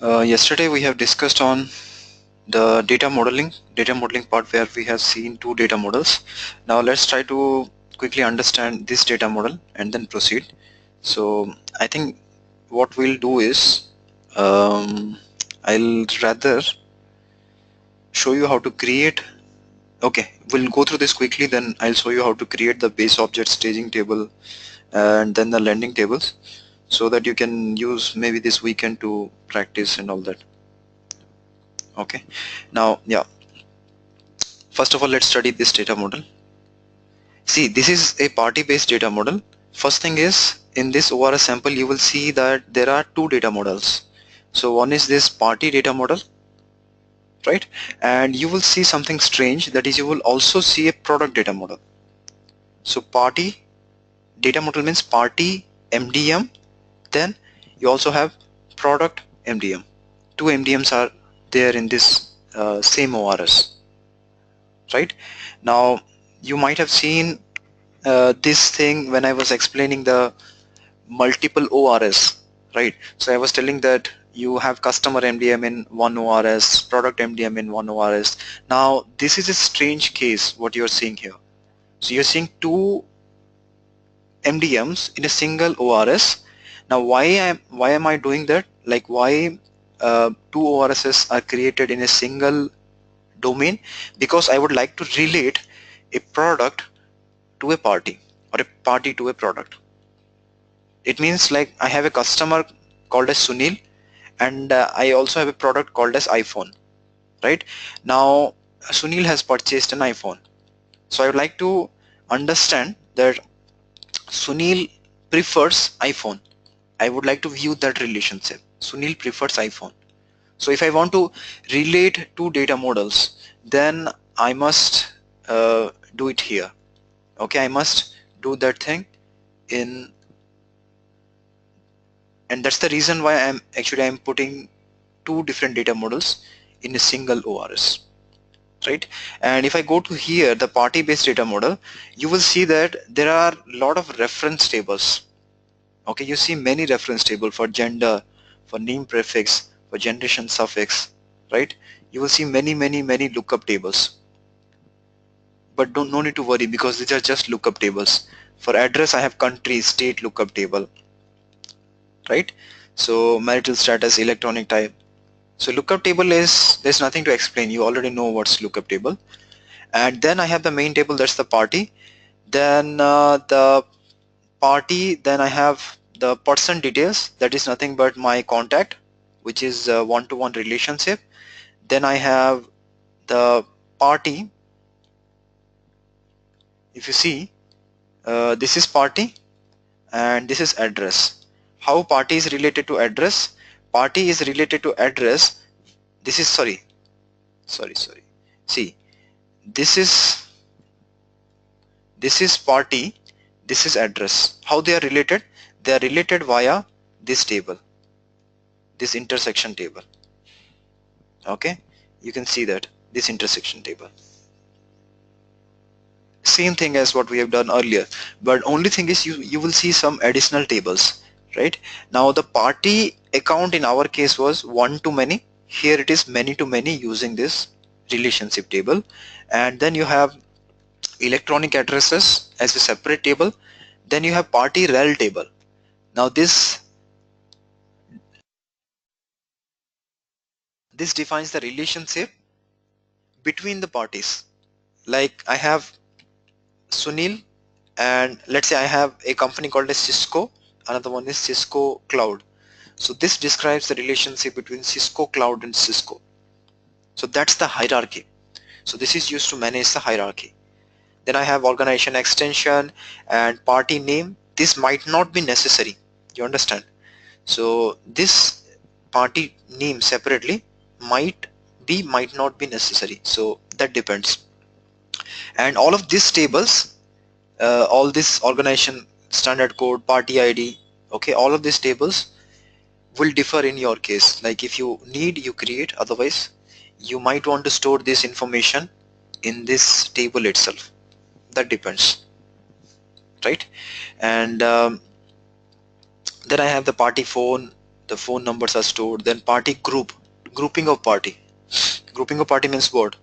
Yesterday we have discussed on the data modeling part where we have seen two data models. Now let's try to quickly understand this data model and then proceed. So I think what we'll do is I'll rather show you how to create. Okay, we'll go through this quickly, then I'll show you how to create the base object staging table and then the landing tables so that you can use maybe this weekend to practice and all that. Okay, now yeah, first of all let's study this data model. See, this is a party based data model. First thing is, in this ORS sample you will see that there are two data models. So one is this party data model, right? And you will see something strange, that is you will also see a product data model. So party data model means party MDM, then you also have product MDM. Two MDMs are there in this same ORS, right? Now you might have seen this thing when I was explaining the multiple ORS, right? So I was telling that you have customer MDM in one ORS, product MDM in one ORS. Now this is a strange case what you're seeing here. So you're seeing two MDMs in a single ORS. Now why am I doing that? Like why two ORSs are created in a single domain? Because I would like to relate a product to a party or a party to a product. It means like I have a customer called as Sunil, and I also have a product called as iPhone, right? Now Sunil has purchased an iPhone, so I would like to understand that Sunil prefers iPhone. I would like to view that relationship. Sunil prefers iPhone. So if I want to relate two data models, then I must do it here. Okay, I must do that thing in, and that's the reason why I'm putting two different data models in a single ORS, right? And if I go to here, the party based data model, you will see that there are a lot of reference tables. Okay, you see many reference table for gender, for name prefix, for generation suffix, right? You will see many lookup tables, but no need to worry because these are just lookup tables. For address I have country, state lookup table, right? So marital status, electronic type. So lookup table is, there's nothing to explain, you already know what's lookup table. And then I have the main table, that's the party. Then the party, then I have the person details, that is nothing but my contact, which is a one-to-one relationship. Then I have the party. If you see, this is party and this is address. How party is related to address? Party is related to address. This is sorry. See, this is party, this is address. How they are related? They are related via this table, this intersection table. Okay, you can see that this intersection table, same thing as what we have done earlier, but only thing is you will see some additional tables, right? Now the party account in our case was one to many, here it is many to many using this relationship table. And then you have electronic addresses as a separate table. Then you have party rel table. Now this defines the relationship between the parties. Like I have Sunil, and let's say I have a company called as Cisco, another one is Cisco Cloud. So this describes the relationship between Cisco Cloud and Cisco. So that's the hierarchy. So this is used to manage the hierarchy. Then I have organization extension and party name. This might not be necessary, you understand? So this party name separately might not be necessary, so that depends. And all of these tables, all this organization standard code, party ID, okay, all of these tables will differ in your case. Like if you need, you create, otherwise you might want to store this information in this table itself. That depends, right? And then I have the party phone, the phone numbers are stored. Then party group, grouping of party. Grouping of party means what?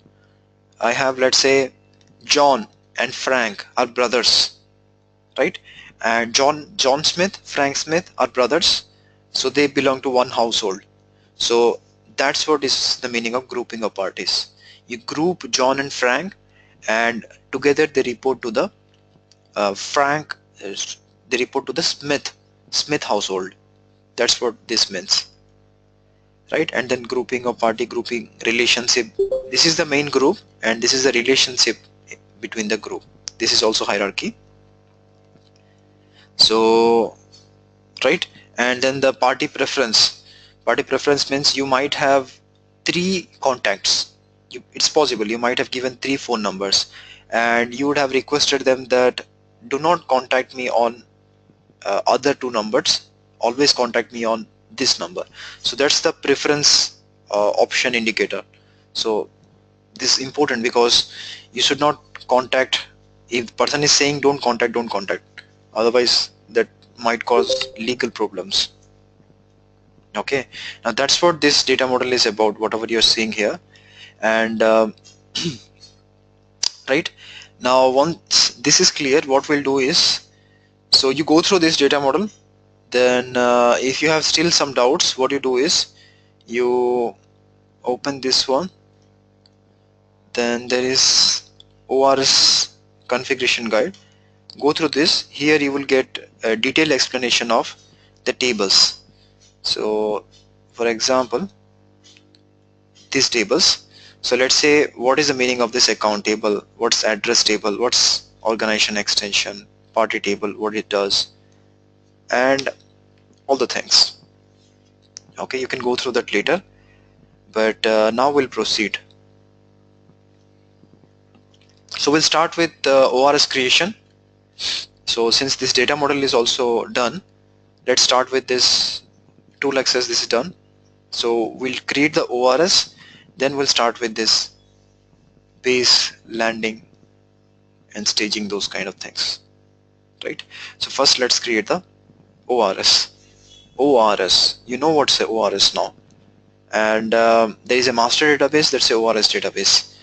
I have, let's say, John and Frank are brothers, right? And John Smith, Frank Smith are brothers, so they belong to one household. So that's what is the meaning of grouping of parties. You group John and Frank, and together they report to the Frank. They report to the Smith household. That's what this means, right? And then grouping of party, grouping relationship. This is the main group, and this is the relationship between the group. This is also hierarchy. So, right? And then the party preference. Party preference means you might have 3 contacts. It's possible you might have given 3 phone numbers, and you would have requested them that do not contact me on other 2 numbers, always contact me on this number. So that's the preference option indicator. So this is important because you should not contact, if the person is saying don't contact, otherwise that might cause legal problems. Okay, now that's what this data model is about, whatever you're seeing here. And right now, once this is clear, what we'll do is, so you go through this data model, then if you have still some doubts, what you do is you open this one, then there is ORS configuration guide. Go through this. Here you will get a detailed explanation of the tables. So for example, these tables, so let's say what is the meaning of this account table, what's address table, what's organization extension, party table, what it does, and all the things. Okay, you can go through that later, but now we'll proceed. So we'll start with ORS creation. So since this data model is also done, let's start with this tool access. This is done. So we'll create the ORS, then we'll start with this base, landing, and staging, those kind of things, right? So first let's create the ORS. ORS, you know what's a ORS now, and there is a master database, that's a ORS database,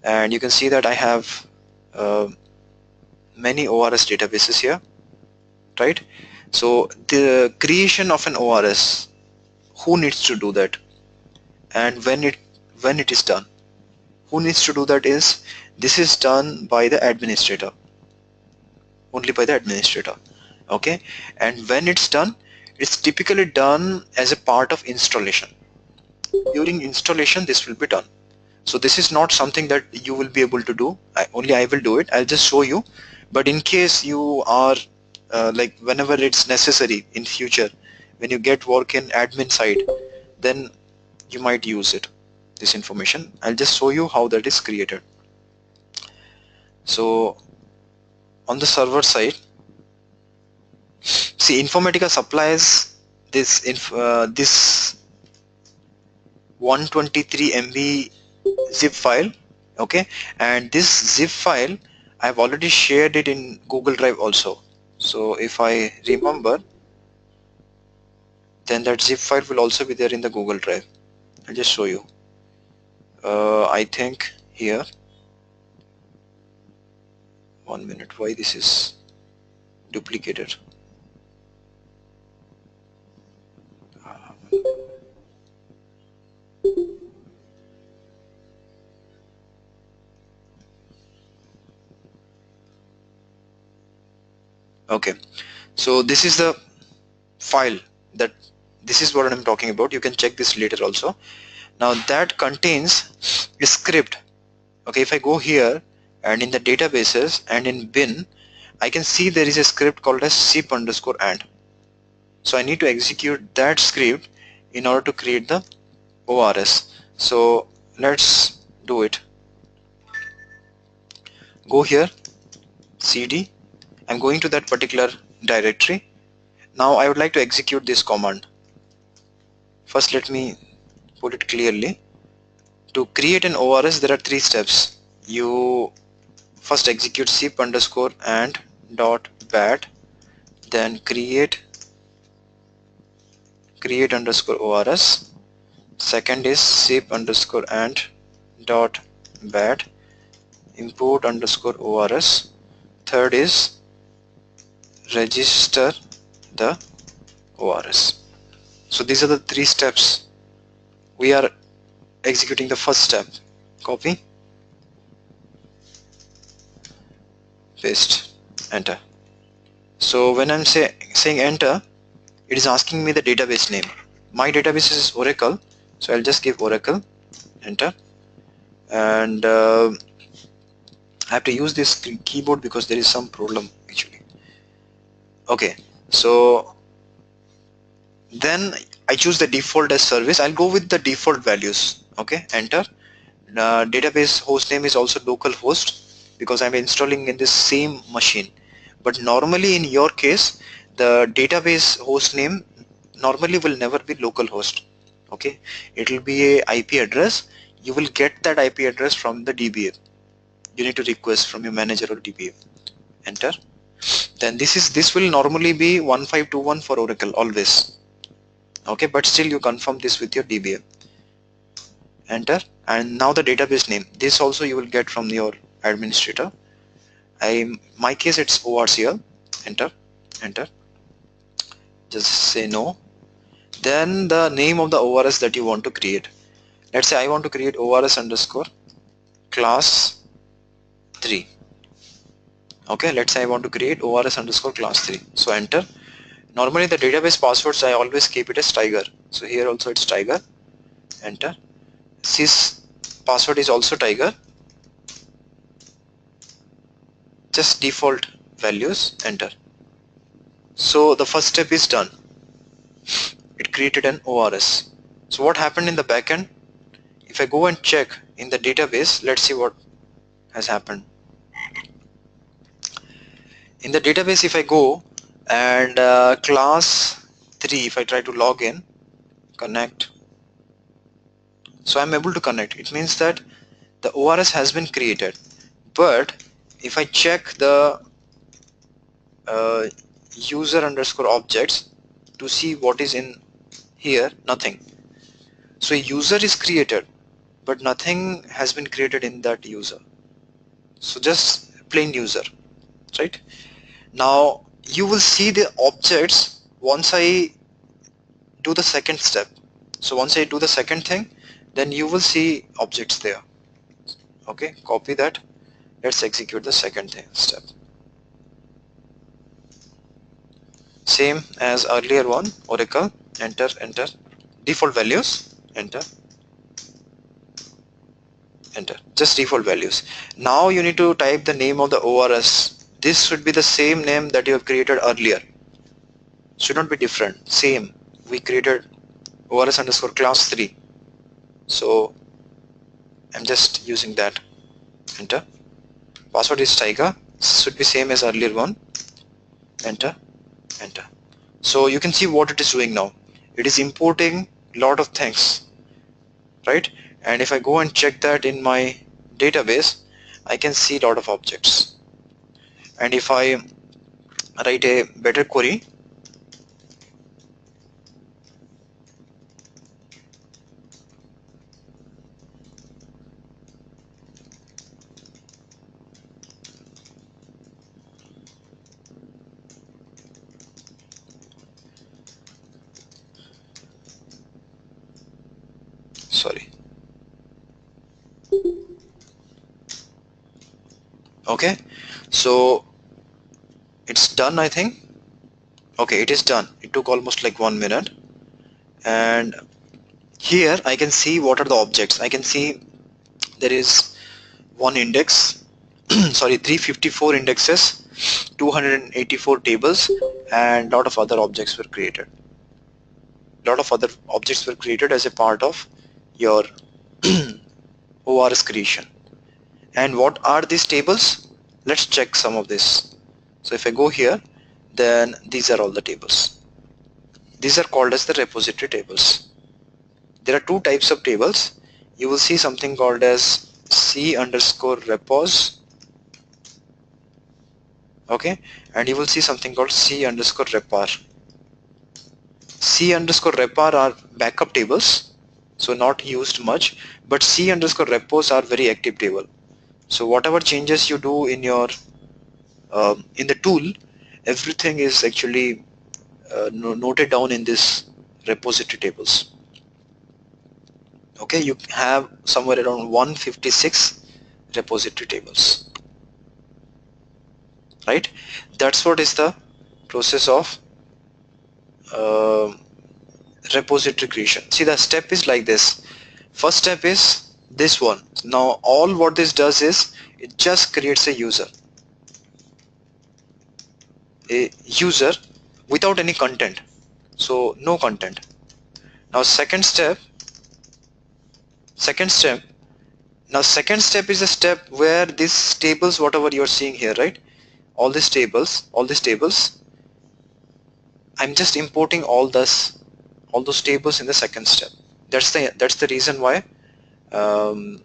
and you can see that I have many ORS databases here, right? So the creation of an ORS, who needs to do that, and when it is done, who needs to do that is, this is done by the administrator, only by the administrator. Okay, and when it's done, it's typically done as a part of installation. During installation this will be done. So this is not something that you will be able to do, only I will do it. I'll just show you, but in case you are like whenever it's necessary in future, when you get work in admin side, then you might use it, this information. I'll just show you how that is created. So on the server side, see, Informatica supplies this this 123 MB zip file. Okay, and this zip file I've already shared it in Google Drive also. So if I remember, then that zip file will also be there in the Google Drive. I'll just show you. I think here, 1 minute, why this is duplicated. Okay, so this is the file, that this is what I'm talking about. You can check this later also. Now that contains a script. Okay, if I go here and in the databases and in bin, I can see there is a script called as zip_and. So I need to execute that script in order to create the ORS. So let's do it. Go here, cd, I'm going to that particular directory. Now I would like to execute this command. First let me put it clearly. To create an ORS, there are 3 steps. You first execute zip_and.bat, then create create underscore ORS. Second is zip underscore and dot bad import underscore ORS. Third is register the ORS. So these are the three steps. We are executing the first step. Copy, paste, enter. So when I'm saying enter, it is asking me the database name. My database is Oracle, so I'll just give Oracle, enter. And I have to use this keyboard because there is some problem actually. Okay, so then I choose the default as service. I'll go with the default values. Okay, enter. Database host name is also local host because I'm installing in this same machine. But normally in your case, the database host name normally will never be local host. Okay, it will be a IP address. You will get that IP address from the DBA. You need to request from your manager or DBA. Enter. Then this will normally be 1521 for Oracle always. Okay, but still you confirm this with your DBA. Enter. And now the database name, this also you will get from your administrator. My case it's ORCL. Enter. Enter. Just say no. Then the name of the ORS that you want to create. Let's say I want to create ORS underscore class 3. Okay, let's say I want to create ORS underscore class 3. So enter. Normally the database passwords I always keep it as Tiger. So here also it's Tiger. Enter. Sys password is also Tiger. Just default values. Enter. So the first step is done. It created an ORS. So what happened in the backend? If I go and check in the database, let's see what has happened. In the database, if I go and class 3, if I try to log in, connect, so I'm able to connect. It means that the ORS has been created. But if I check the user underscore objects to see what is in here, nothing. So a user is created, but nothing has been created in that user. So just plain user, right? Now you will see the objects once I do the second step. So once I do the second thing, then you will see objects there. Okay, copy that. Let's execute the second step. Same as earlier one, Oracle, enter, enter, default values, enter, enter, just default values. Now you need to type the name of the ORS. This should be the same name that you have created earlier. Should not be different, same. We created ORS underscore class 3. So I'm just using that. Enter. Password is Tiger. Should be same as earlier one. Enter. Enter. So you can see what it is doing now. It is importing lot of things, right? And if I go and check that in my database, I can see a lot of objects. And if I write a better query, sorry. Okay, so it's done, I think. Okay, it is done. It took almost like 1 minute. And here I can see what are the objects. I can see there is one index, sorry, 354 indexes, 284 tables, and lot of other objects were created. Lot of other objects were created as a part of your ORS creation. And what are these tables? Let's check some of this. So if I go here, then these are all the tables. These are called as the repository tables. There are two types of tables. You will see something called as C underscore repos. Okay, and you will see something called C underscore repar. C C underscore repar are backup tables, so not used much, but C underscore repos are very active table. So whatever changes you do in your in the tool, everything is actually noted down in this repository tables. Okay, you have somewhere around 156 repository tables, right? That's what is the process of uh, repository creation. See, the step is like this. First step is this one. Now all what this does is it just creates a user without any content, so no content. Now second step now second step is a step where these tables, whatever you're seeing here, right, all these tables, I'm just importing all those tables in the second step. That's the reason why um,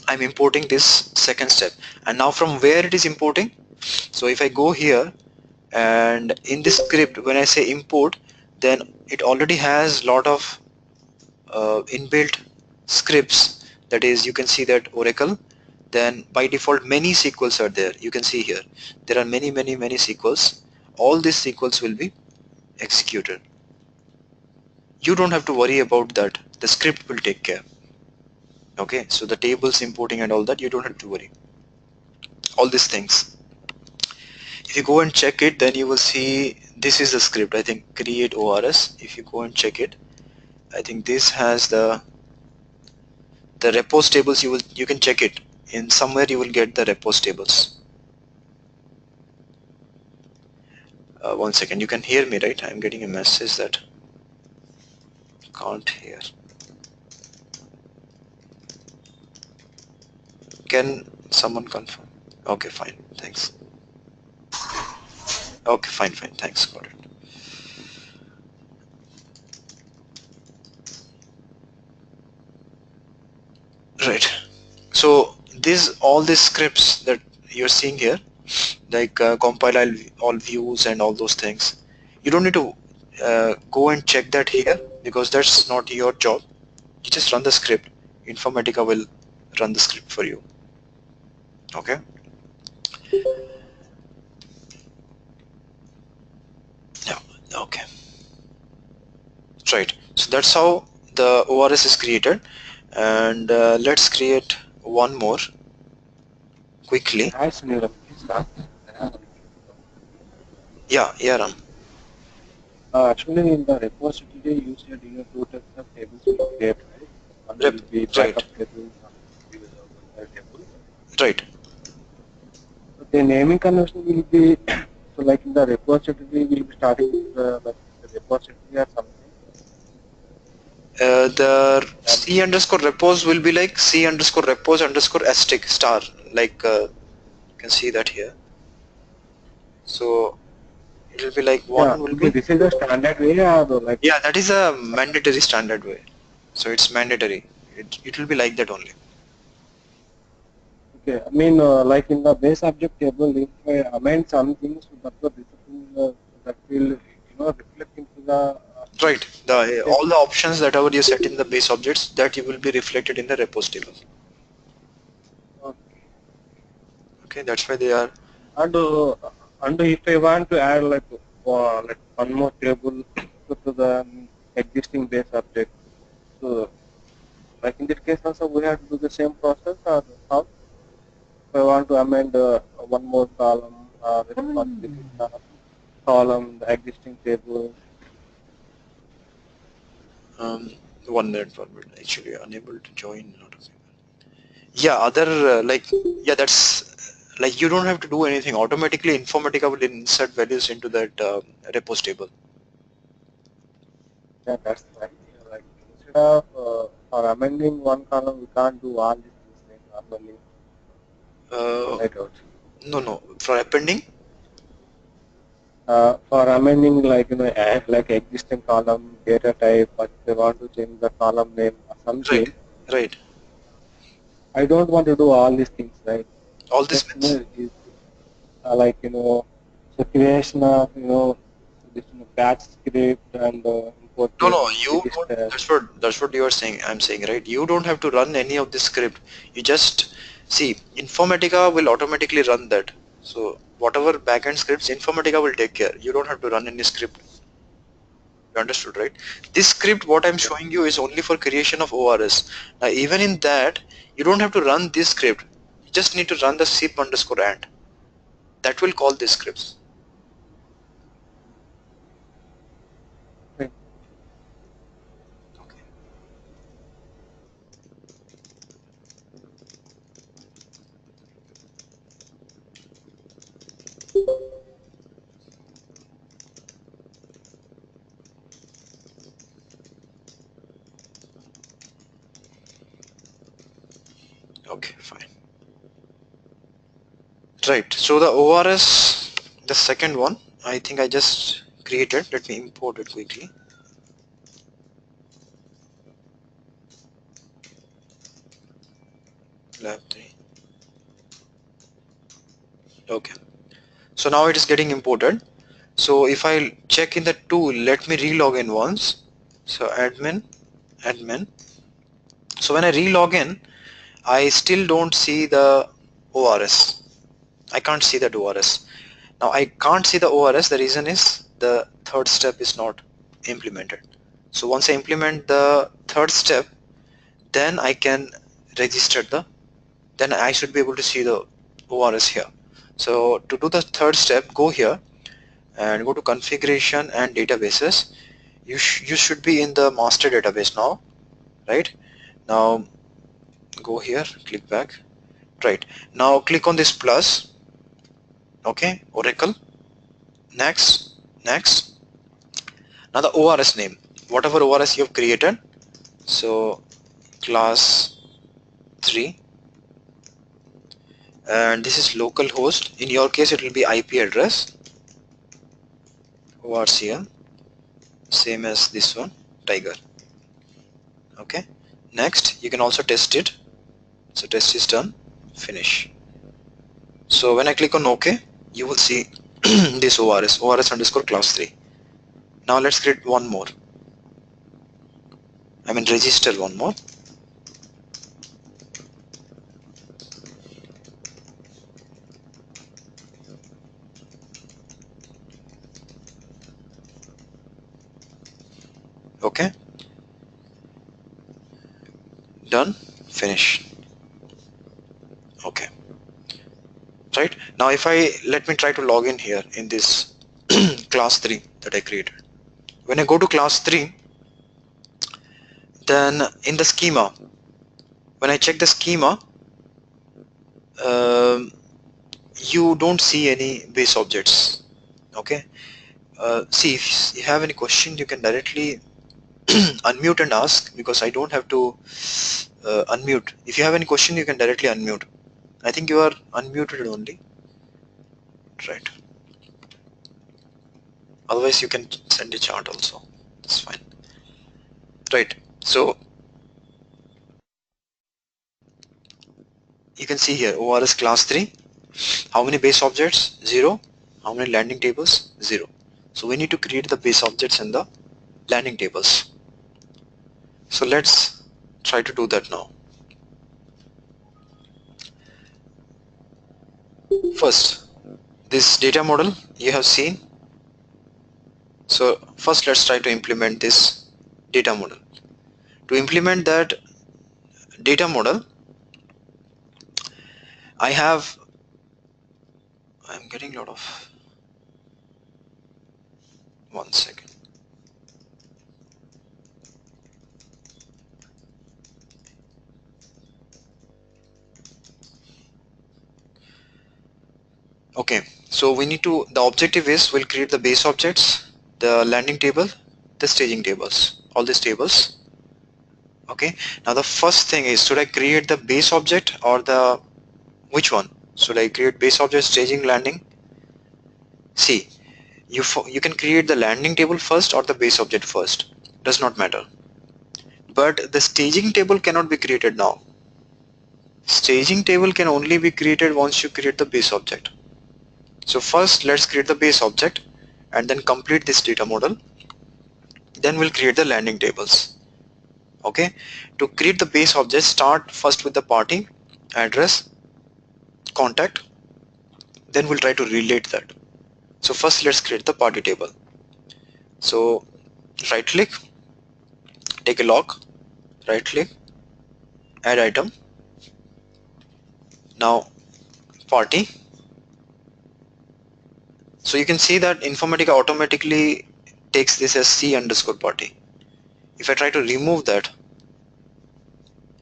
I'm importing this second step. And now from where it is importing, so if I go here and in this script, when I say import, then it already has lot of inbuilt scripts. That is, you can see that Oracle, then by default many SQLs are there. You can see here there are many SQLs. All these SQLs will be executed. You don't have to worry about that, the script will take care. Okay, so the tables importing and all that, you don't have to worry all these things. If you go and check it, then you will see this is the script, I think, create ORS. If you go and check it, I think this has the repos tables. You can check it in somewhere, you will get the repos tables. One second, you can hear me, right? I'm getting a message that can't hear. Can someone confirm? Okay, fine, thanks. Okay, fine, thanks, got it. Right, so all these scripts that you're seeing here, like compile all views and all those things, you don't need to go and check that here, because that's not your job. You just run the script. Informatica will run the script for you. Okay, yeah, okay, right. So that's how the ORS is created. And let's create one more quickly. Hi Sunil, please start. Yeah, Ram. Actually, in the repository, you said two types of tables will create, right? One will Rep, be right, backup table, one will be the vendor table. right. So the naming convention will be so like in the repository, will be starting with like the repository or something. The And C underscore repos will be like C underscore repos underscore asterisk star, like you can see that here. So it will be like yeah, one will so be, this is the standard way, or like yeah, that is a mandatory standard way. So it's mandatory. It will be like that only. okay. I mean, like in the base object table, if I amend something, so that will that will reflect into the Right. object The all table. the options that are you set in the base objects, that you will be reflected in the repos table. Okay. Okay, that's why they are. And if I want to add like one more table to the existing base object, so like in this case also we have to do the same process, or how? If I want to amend one more column, responsibility column, the existing table. Um, 1 minute forward. Actually, unable to join. Yeah, other like, yeah, that's like you don't have to do anything. Automatically, Informatica will insert values into that repos table. Yeah, that's right. Yeah, like instead of for amending one column, we can't do all these things like normally. Uh, Right out. no, for appending. For amending add like existing column data type, but they want to change the column name or Right, something. right. I don't want to do all these things, right? All these Just means. is so creation of this batch script and No, no, importing you don't. register. That's what you are saying. I'm saying, right? You don't have to run any of this script. You just see Informatica will automatically run that. So whatever backend scripts, Informatica will take care. You don't have to run any script. You understood, right? This script, what I'm Yeah. showing you, is only for creation of ORS. Now, even in that, you don't have to run this script. You just need to run the zip underscore and. That will call these scripts. Right. Okay. Okay, fine. Right. So the ORS, the second one, I think I just created. Let me import it quickly. Lab 3. Okay. So now it is getting imported. So if I check in the tool, let me relog in once. So admin. So when I relog in, I still don't see the ORS. I can't see that ORS. Now I can't see the ORS. The reason is the third step is not implemented. So once I implement the third step, then I can register then I should be able to see the ORS here. So to do the third step, go here and go to configuration and databases. You should be in the master database now, right? Now go here, click back. Right. Now click on this plus. Okay, Oracle. Next. Now the ORS name, whatever ORS you have created. So class 3, and this is local host. In your case, it will be IP address ORCL, same as this one, Tiger. Okay. Next, you can also test it. So test is done. Finish. So when I click on OK, you will see this ORS underscore class 3. Now let's create one more. I mean register one more. Okay. Done. Finish. Okay. Right. Now if let me try to log in here in this class 3 that I created. When I go to class 3, then in the schema, when I check the schema, um, you don't see any base objects. Okay. See, if you have any question, you can directly unmute and ask, because I don't have to unmute. If you have any question, you can directly unmute. I think you are unmuted only, right? Otherwise, you can send a chart also. That's fine, right? So you can see here ORS class 3. How many base objects? 0. How many landing tables? 0. So we need to create the base objects in the landing tables. So let's try to do that now. First, this data model you have seen. So first let's try to implement this data model. To implement that data model, I'm getting a lot of, one second. Okay, so we need to, the objective is we'll create the base objects, the landing table, the staging tables, all these tables. Okay, now the first thing is, should I create the base object or which one? Should I create base object, staging, landing? See, you can create the landing table first or the base object first, does not matter. But the staging table cannot be created now. Staging table can only be created once you create the base object. So first let's create the base object. and then complete this data model. Then we'll create the landing tables. Okay, to create the base object, start first with the party, address, contact, then we'll try to relate that. So first let's create the party table. So right click, take a lock, right click, add item. Now party. So you can see that Informatica automatically takes this as C underscore party. If I try to remove that,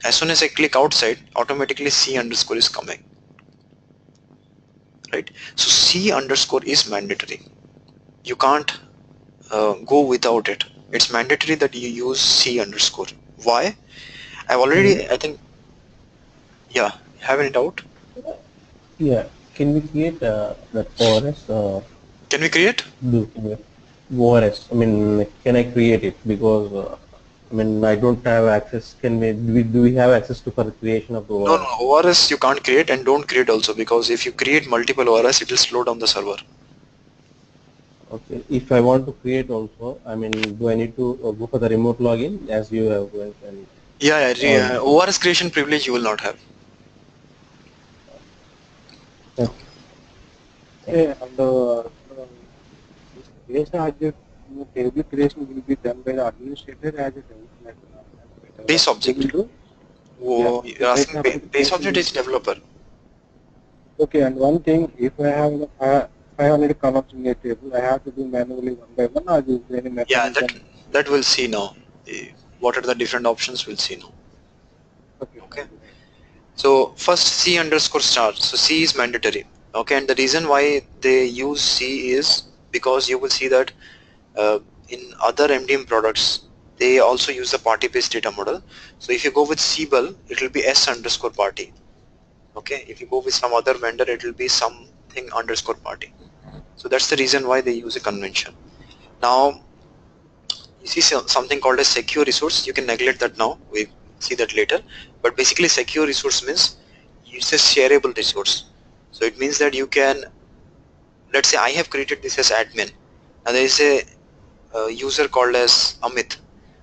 as soon as I click outside, automatically C underscore is coming, right? So C underscore is mandatory. You can't go without it. It's mandatory that you use C underscore. Why? I've Can we? already, I think, yeah, having it out. Yeah. Can we create that ORS? Can we create? Can we, ORS. I mean, can I create it? Because I mean, I don't have access. Can we? Do we have access to for the creation of the No, ORS? no, ORS you can't create, and don't create also, because if you create multiple ORS, it will slow down the server. Okay. If I want to create also, I mean, do I need to go for the remote login as you have mentioned? Yeah, Or yeah, ORS creation privilege you will not have. okay. Okay, and this base object table creation will be done by the administrator as a Base they will object. do. Yeah, Oh, the you're base asking object base creation object will is be. developer. Okay, and one thing, if I have 500 columns in a table, I have to do manually one by one, or is there any Yeah, mechanism? that we'll see now. What are the different options we'll see now. Okay, Okay. fine. Right. So first C underscore star. So C is mandatory. Okay, and the reason why they use C is because you will see that in other MDM products they also use the party based data model. So if you go with Cbel, it will be S underscore party. Okay, if you go with some other vendor, it will be something underscore party. So that's the reason why they use a convention. Now you see something called a secure resource. You can neglect that now, we see that later, but basically secure resource means it's a shareable resource. So it means that you can, let's say I have created this as admin, and there is a user called as Amit.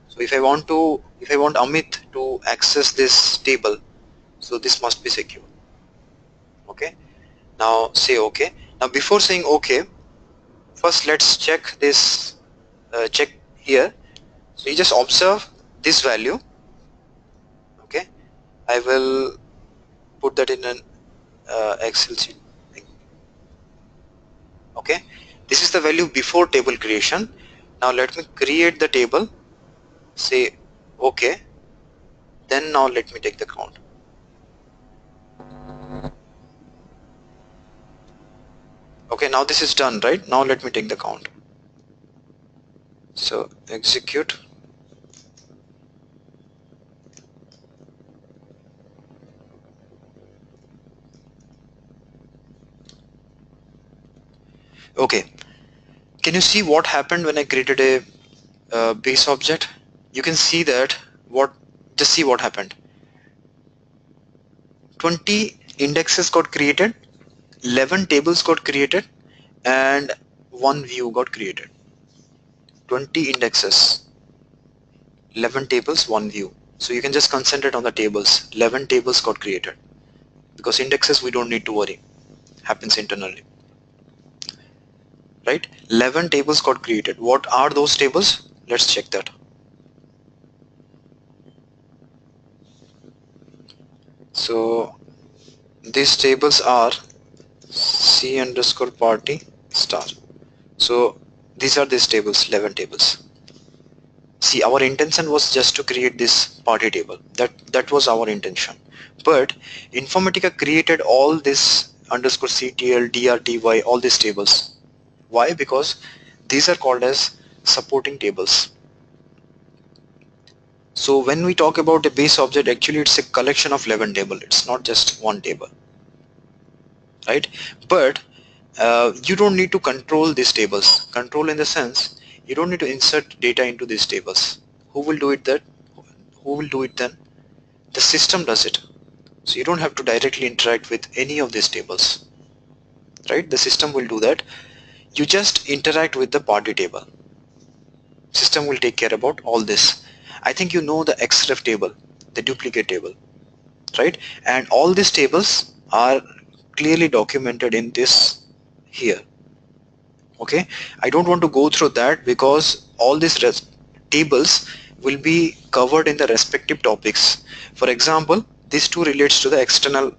So if I want Amit to access this table, so this must be secure. Okay, now say okay. Now before saying okay, first let's check this, check here. So you just observe this value. Okay, I will put that in an Excel sheet. Okay, this is the value before table creation. Now let me create the table, say okay, then now let me take the count. Okay, now this is done, right? Now let me take the count. So execute. Okay, can you see what happened when I created a base object? You can see that just see what happened. 20 indexes got created, 11 tables got created, and one view got created. 20 indexes, 11 tables, one view. So you can just concentrate on the tables. 11 tables got created, because indexes we don't need to worry, happens internally, right? 11 tables got created. What are those tables? Let's check that. So these tables are C underscore party star. So these are these tables, 11 tables. See, our intention was just to create this party table. That was our intention. But Informatica created all this underscore CTL, DRTY, all these tables. Why? Because these are called as supporting tables. So when we talk about a base object, actually it's a collection of 11 tables. It's not just one table, right? But you don't need to control these tables. Control in the sense, you don't need to insert data into these tables. Who will do it then? Who will do it then? The system does it. So you don't have to directly interact with any of these tables, right? The system will do that. You just interact with the body table. System will take care about all this. I think you know the xref table, the duplicate table, right? And all these tables are clearly documented in this here. Okay, I don't want to go through that because all these tables will be covered in the respective topics. For example, this two relates to the external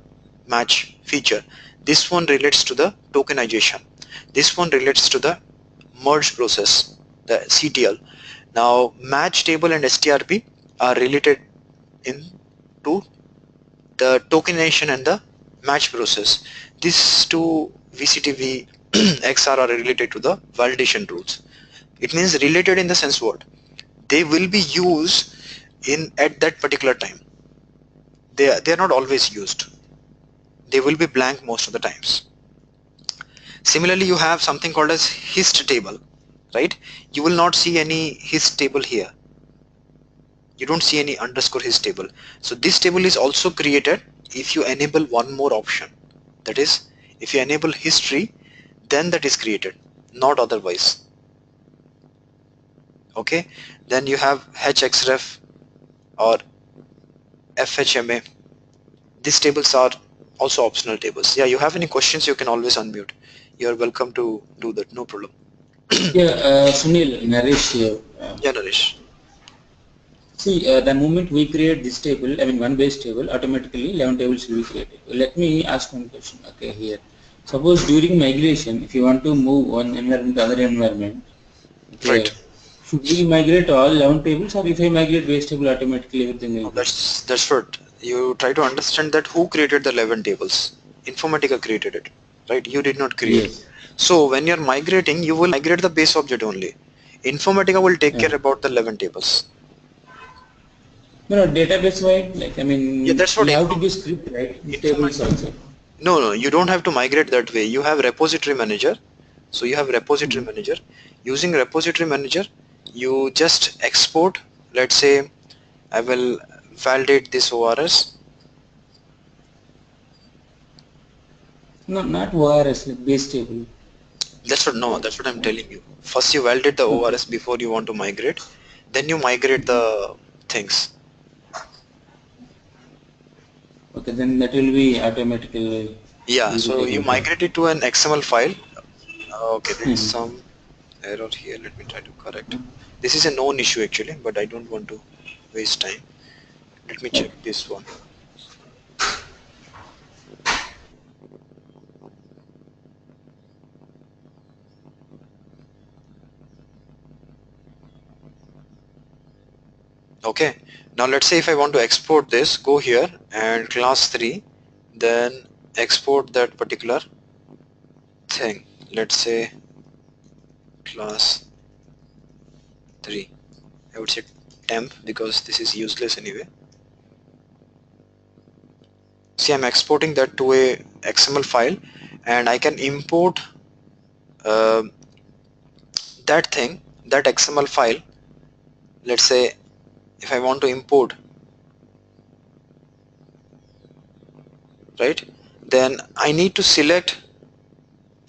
match feature. This one relates to the tokenization. This one relates to the merge process, the CTL. Now match table and STRP are related in to the tokenization and the match process. These two VCTV XR are related to the validation rules. It means related in the sense what? They will be used in at that particular time. They are not always used. They will be blank most of the times. Similarly, you have something called as hist table, right? You will not see any hist table here. You don't see any underscore hist table. So this table is also created if you enable one more option. That is, if you enable history, then that is created, not otherwise. Okay, then you have hxref or fhma. These tables are also optional tables. Yeah, you have any questions, you can always unmute. You are welcome to do that, no problem. Yeah, Sunil, Naresh here. Yeah, Naresh. See, the moment we create this table, I mean one base table, automatically 11 tables will be created. Let me ask one question. Okay, here. Suppose during migration, if you want to move one environment to other environment, Right. okay, should we migrate all 11 tables, or if I migrate base table, automatically everything will No, be? that's what you try to understand, that who created the 11 tables. Informatica created it, right? You did not create. Yes. So when you're migrating, you will migrate the base object only. Informatica will take care about the 11 tables. No, no, database wide, like, I Yeah, mean, that's what we have to give script, right? In tables Informatica. also. No, you don't have to migrate that way. You have repository manager. So you have repository Hmm. manager. Using repository manager, you just export. Let's say I will validate this ORS. No, not ORS, like base table. That's what I'm telling you. First you validate the Okay. ORS before you want to migrate. Then you migrate the things. Okay, then that will be automatically Yeah, will be so you taken care of. migrate it to an XML file. Okay, there is Mhm. some error here. Let me try to correct. This is a known issue actually, but I don't want to waste time. Let me check Okay. this one. Okay, now let's say if I want to export this, go here and class 3, then export that particular thing. Let's say class 3. I would say temp because this is useless anyway. See, I'm exporting that to a XML file, and I can import uh, that thing, that XML file. Let's say if I want to import, right, then I need to select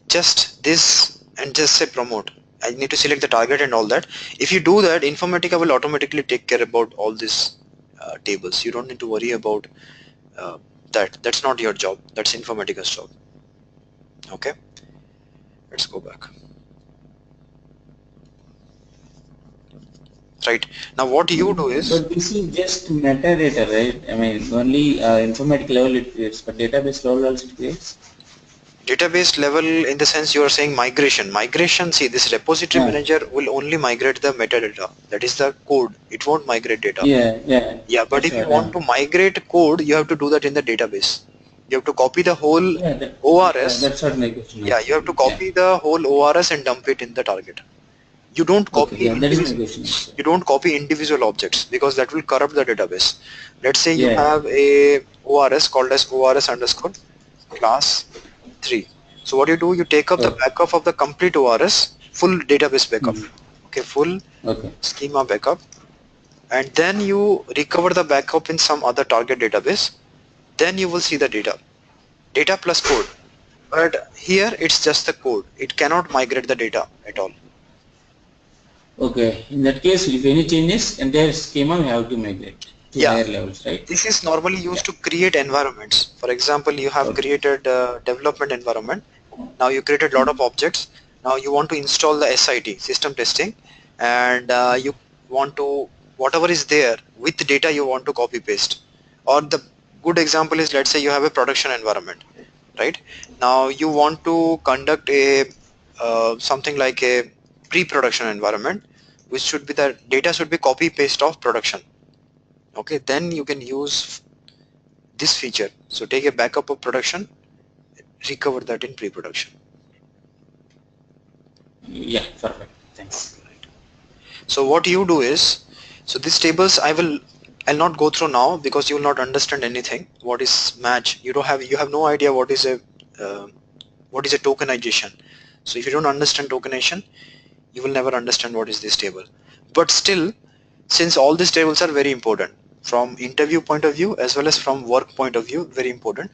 just this and just say promote. I need to select the target and all that. If you do that, Informatica will automatically take care about all these tables. You don't need to worry about uh, that. That's not your job. That's Informatica's job. Okay, let's go back. Right, now what you do is, But this is just metadata, right? I mean, only informatic level it creates, but database level also it creates. database level in the sense you are saying migration. See, this repository Yeah, manager will only migrate the metadata, that is the code. It won't migrate data. yeah, yeah. Yeah, but That's if you what. want to migrate code, you have to do that in the database. You have to copy the whole Yeah, ORS. that's what my question Yeah, was. you have to Yeah. copy the whole ORS and dump it in the target. You don't Okay. copy Yeah, that is my individual. question actually. You don't copy individual objects because that will corrupt the database. Let's say you Yeah. have a ORS called as ORS underscore class 3. So what you do, you take up the Okay. backup of the complete ORS, full database backup. Hmm. Okay, full Okay. schema backup, and then you recover the backup in some other target database. Then you will see the data plus code. But here it's just the code. It cannot migrate the data at all. Okay, in that case, if any changes, entire schema we have to migrate to Yeah, higher levels, right? this is normally Yeah. used to create environments. For example, you have Okay. created a development environment. Now you created a lot of objects. Now you want to install the SIT, system testing, and you want to, whatever is there with the data you want to copy paste. Or the good example is, let's say you have a production environment, right? Now you want to conduct a something like a pre-production environment, which should be the data should be copy paste of production. Okay, then you can use this feature. So take a backup of production, recover that in pre-production. Yeah, perfect. Thanks. So what you do is, so these tables I'll not go through now because you will not understand anything. What is match? You have no idea uh, what is a tokenization. So if you don't understand tokenization, you will never understand what is this table. But still, since all these tables are very important from interview point of view as well as from work point of view, very important.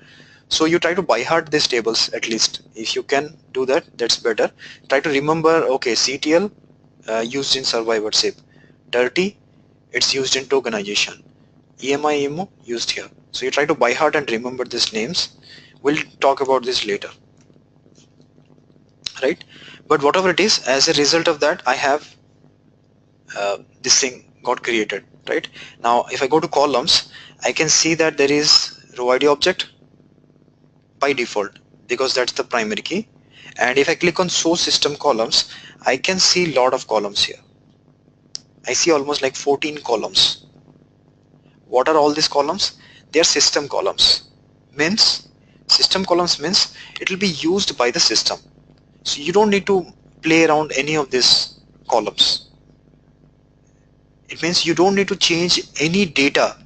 So you try to by heart these tables at least. If you can do that, that's better. Try to remember, okay, CTL used in survivorship. Dirty, it's used in tokenization. EMI emo used here. So you try to by heart and remember these names. We'll talk about this later, right? But whatever it is, as a result of that, I have this thing got created, right? Now, if I go to columns, I can see that there is row ID object by default because that's the primary key. And if I click on show system columns, I can see a lot of columns here. I see almost like 14 columns. What are all these columns? They are system columns. Means system columns means it will be used by the system. So you don't need to play around any of these columns. It means you don't need to change any data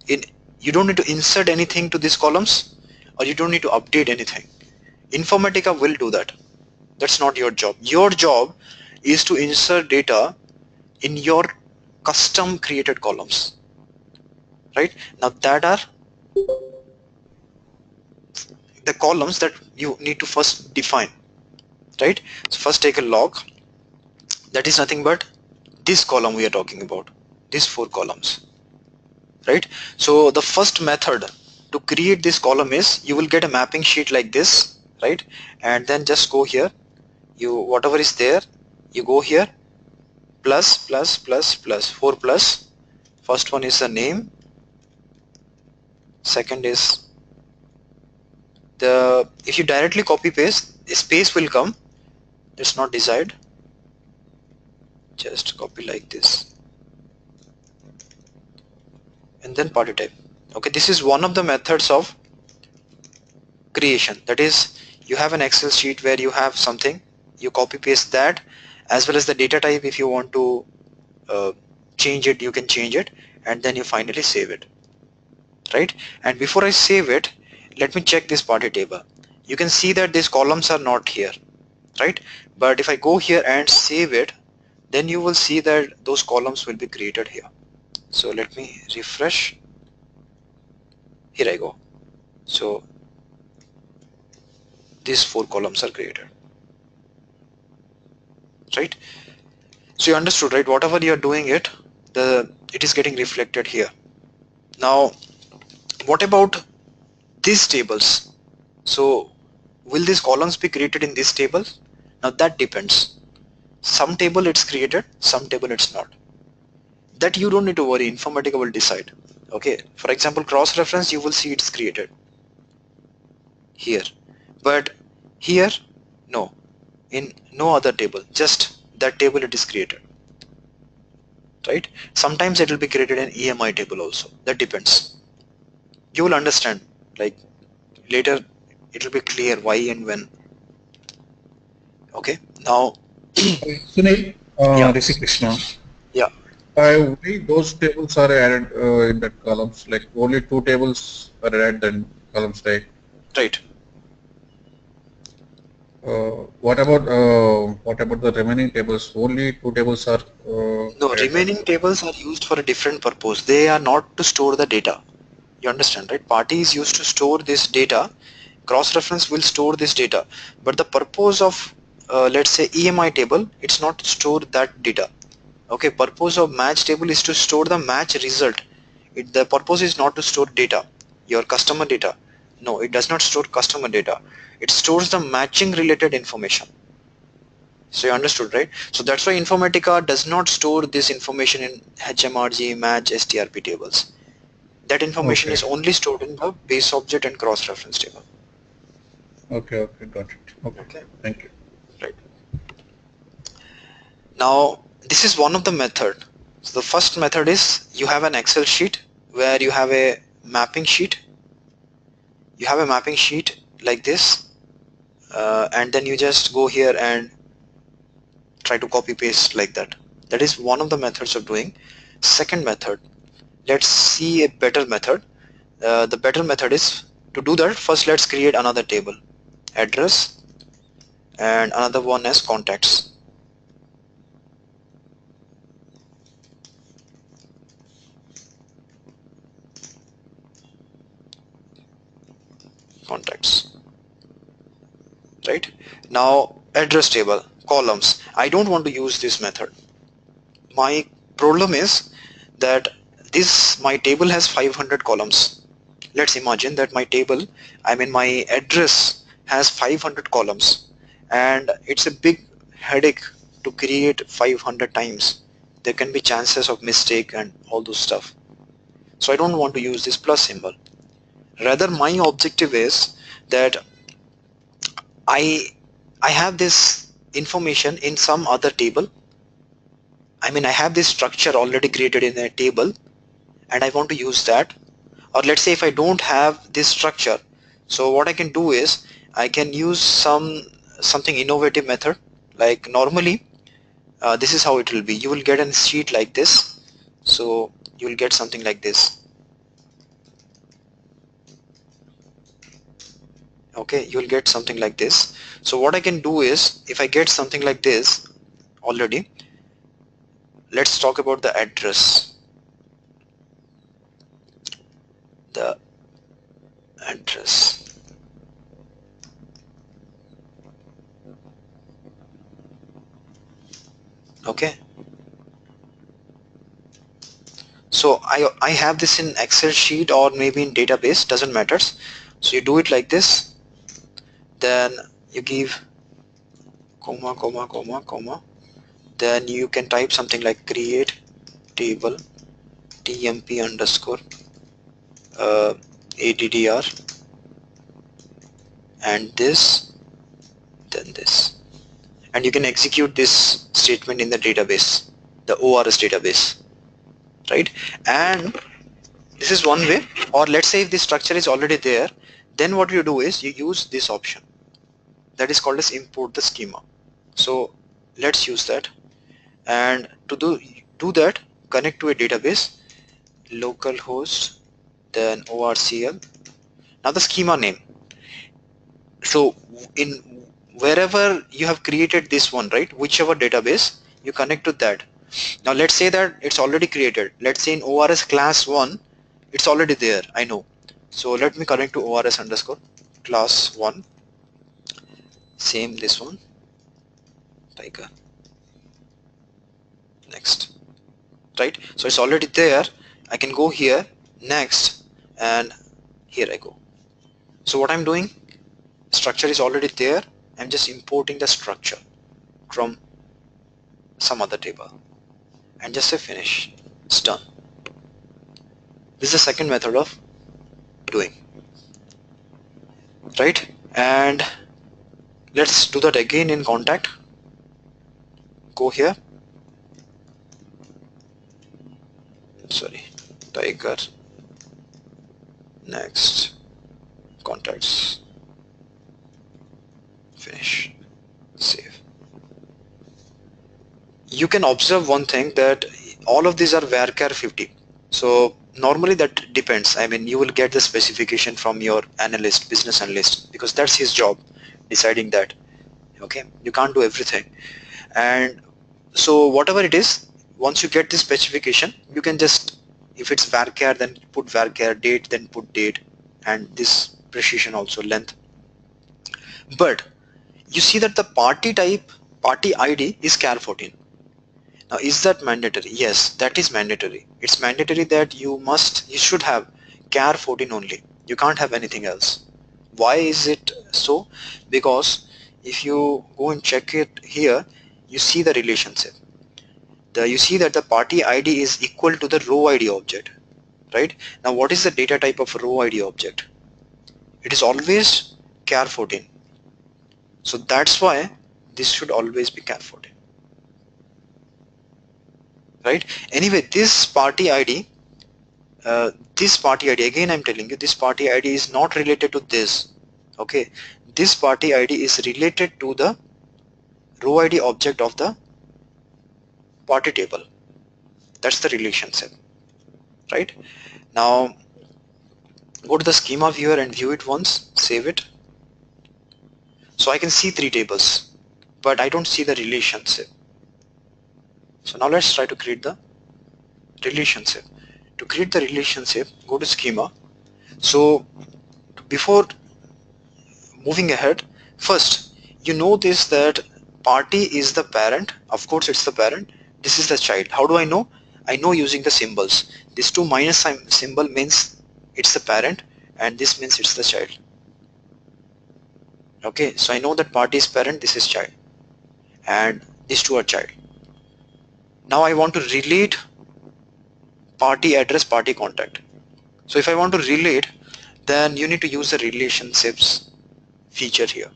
in, you don't need to insert anything to these columns, or you don't need to update anything. Informatica will do that. That's not your job. Your job is to insert data in your custom created columns, right? Now that are the columns that you need to first define, right? So first take a log. That is nothing but this column we are talking about, these 4 columns, right? So the first method to create this column is, you will get a mapping sheet like this, right? And then just go here, you whatever is there, you go here, plus plus plus plus 4 plus. First one is the name, second is the, if you directly copy paste, a space will come, it's not desired, just copy like this, and then party type. Okay, this is one of the methods of creation. That is, you have an Excel sheet where you have something, you copy paste that, as well as the data type. If you want to change it, you can change it, and then you finally save it, right? And before I save it, let me check this party table. You can see that these columns are not here, right? But if I go here and save it, then you will see that those columns will be created here. So let me refresh. Here I go. So these 4 columns are created, right? So you understood, right? Whatever you are doing it is getting reflected here. Now what about these tables? So will these columns be created in this table? Now that depends. Some table it's created, some table it's not. That you don't need to worry, Informatica will decide. Okay, for example, cross reference, you will see it's created here, but here no, in no other table, just that table it is created, right? Sometimes it will be created in EMI table also. That depends. You will understand, like later it will be clear why and when. Okay, now Sunil, yeah, this is Krishna. yeah, Why those tables are added in that columns? Like only 2 tables are added in columns, right? right. What about the remaining tables? Only 2 tables are No, added, right? remaining tables are used for a different purpose. They are not to store the data. You understand, right? Party is used to store this data cross-reference will store this data, but the purpose of let's say EMI table, it's not to store that data. Okay, purpose of match table is to store the match result. The purpose is not to store data, your customer data. No, it does not store customer data. It stores the matching related information. So you understood, right? So that's why Informatica does not store this information in HMRG, match, STRP tables. That information Okay. is only stored in the base object and cross-reference table. Okay. Okay. Got it. Okay. Okay, Thank you. right. Now this is one of the method. So the first method is you have an Excel sheet where you have a mapping sheet. You have a mapping sheet like this, and then you just go here and try to copy paste like that. That is one of the methods of doing. Second method, let's see a better method. The better method is to do that. First, let's create another table, address, and another one as contacts. Contacts. Right now, address table, columns. I don't want to use this method. My problem is that my table has 500 columns. Let's imagine that my table, my address has 500 columns, and it's a big headache to create 500 times. There can be chances of mistake and all those stuff. So I don't want to use this plus symbol. Rather, my objective is that I have this information in some other table. I have this structure already created in a table, and I want to use that. Or let's say if I don't have this structure, so what I can do is I can use something innovative method. Like normally this is how it will be. You will get a sheet like this, so you will get something like this. Okay, you will get something like this. So what I can do is, if I get something like this already, let's talk about the address. The address. Okay, so I have this in Excel sheet or maybe in database, doesn't matter. So you do it like this, then you give comma comma comma comma, then you can type something like create table tmp underscore addr, and this, then this, and you can execute this statement in the database, the ORS database, right? And this is one way. Or let's say if the structure is already there, then what you do is you use this option that is called as import the schema. So let's use that, and to do that, connect to a database, localhost, then orcl. Now the schema name, so in wherever you have created this one, right, whichever database, you connect to that. Now let's say that it's already created. Let's say in ORS class 1 it's already there, I know. So let me connect to ORS underscore class 1, same this one, tiger, next, right? So it's already there. I can go here, next, and here I go. So what I'm doing, structure is already there, I'm just importing the structure from some other table and just say finish. It's done. This is the second method of doing, right? And let's do that again in contact. Go here, sorry, tiger, next, contacts, finish, save. You can observe one thing, that all of these are varchar 50. So normally that depends. You will get the specification from your analyst, business analyst, because that's his job, deciding that. Okay, you can't do everything. And so whatever it is, once you get this specification, you can just, if it's varchar, then put varchar, date, then put date, and this precision also, length. But you see that the party type, party ID is char 14. Now is that mandatory? Yes, that is mandatory. It's mandatory that you should have char 14 only. You can't have anything else. Why is it so? Because if you go and check it here, you see the relationship. You see that the party ID is equal to the row ID object, right? Now what is the data type of row ID object? It is always char 14. So that's why this should always be char 14, right? Anyway, this party ID again, I'm telling you, this party ID is not related to this. Okay, this party ID is related to the row ID object of the party table. That's the relationship, right? Now go to the schema viewer and view it once, save it. So I can see 3 tables, but I don't see the relationship. So now let's try to create the relationship. To create the relationship, go to schema. So before moving ahead, first you notice that party is the parent. Of course it's the parent. This is the child. How do I know? I know using the symbols. This 2 minus symbol means it's the parent, and this means it's the child. Okay, so I know that party is parent, this is child, and these two are child. Now I want to relate party address, party contact. So if I want to relate, then you need to use the relationships feature here.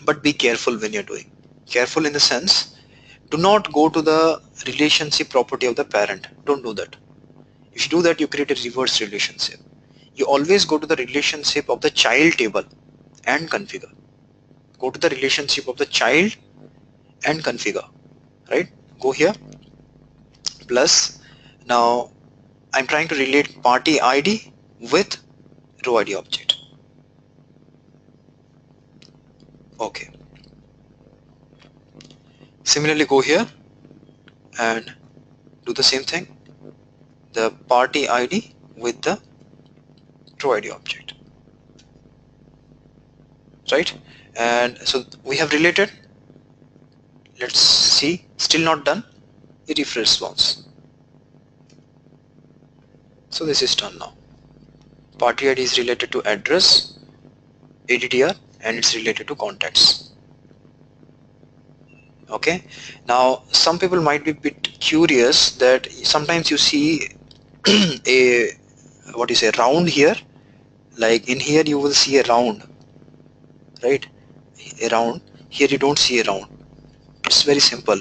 But be careful when you're doing. Careful in the sense, do not go to the relationship property of the parent. Don't do that. If you do that, you create a reverse relationship. You always go to the relationship of the child table and configure. Go to the relationship of the child and configure, right? Go here, plus, now I'm trying to relate party ID with row ID object. Okay. Similarly, go here and do the same thing, the party ID with the row ID object, right? And so we have related. Let's see, still not done. We refresh once. So this is done now. Party ID is related to address, ADDR, and it's related to contacts. Okay, now some people might be a bit curious that sometimes you see a round here, like in here you will see a round, right? A round. Here you don't see a round. It's very simple.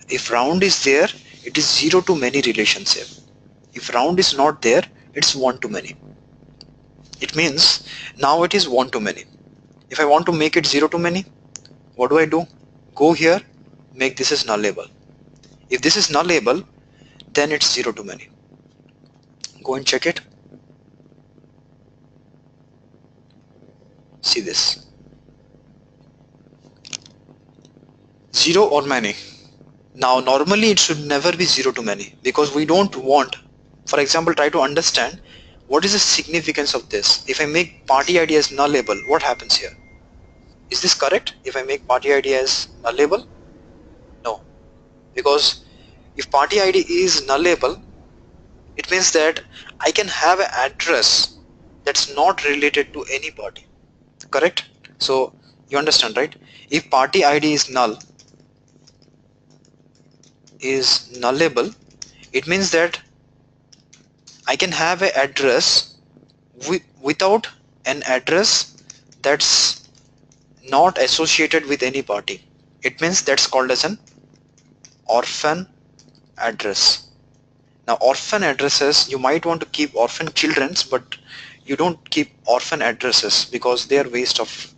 If round is there, it is 0 to many relationship. If round is not there, it's 1 to many. It means now it is 1 to many. If I want to make it 0 to many, what do? Go here, make this as nullable. If this is nullable, then it's 0 to many. Go and check it. See this. 0 or many. Now normally it should never be 0 to many, because we don't want, for example, try to understand what is the significance of this. If I make party ID as nullable, what happens here? Is this correct? If I make party ID as nullable? No, because if party ID is nullable, it means that I can have an address that's not related to any party, correct? So you understand, right? If party ID is nullable, it means that I can have an address without an address that's not associated with any party. It means that's called as an orphan address. Now orphan addresses, you might want to keep orphan children's, but you don't keep orphan addresses because they are waste of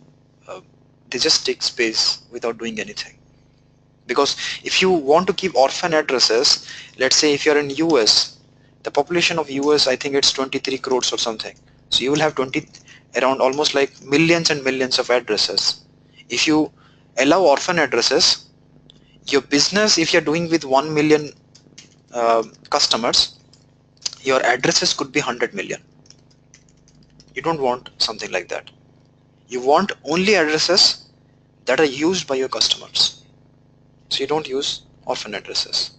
they just take space without doing anything. Because if you want to keep orphan addresses, let's say if you're in US, the population of US, I think it's 23 crores or something, so you will have around almost like millions and millions of addresses. If you allow orphan addresses, your business, if you're doing with 1 million customers, your addresses could be 100 million. You don't want something like that. You want only addresses that are used by your customers. So you don't use orphan addresses.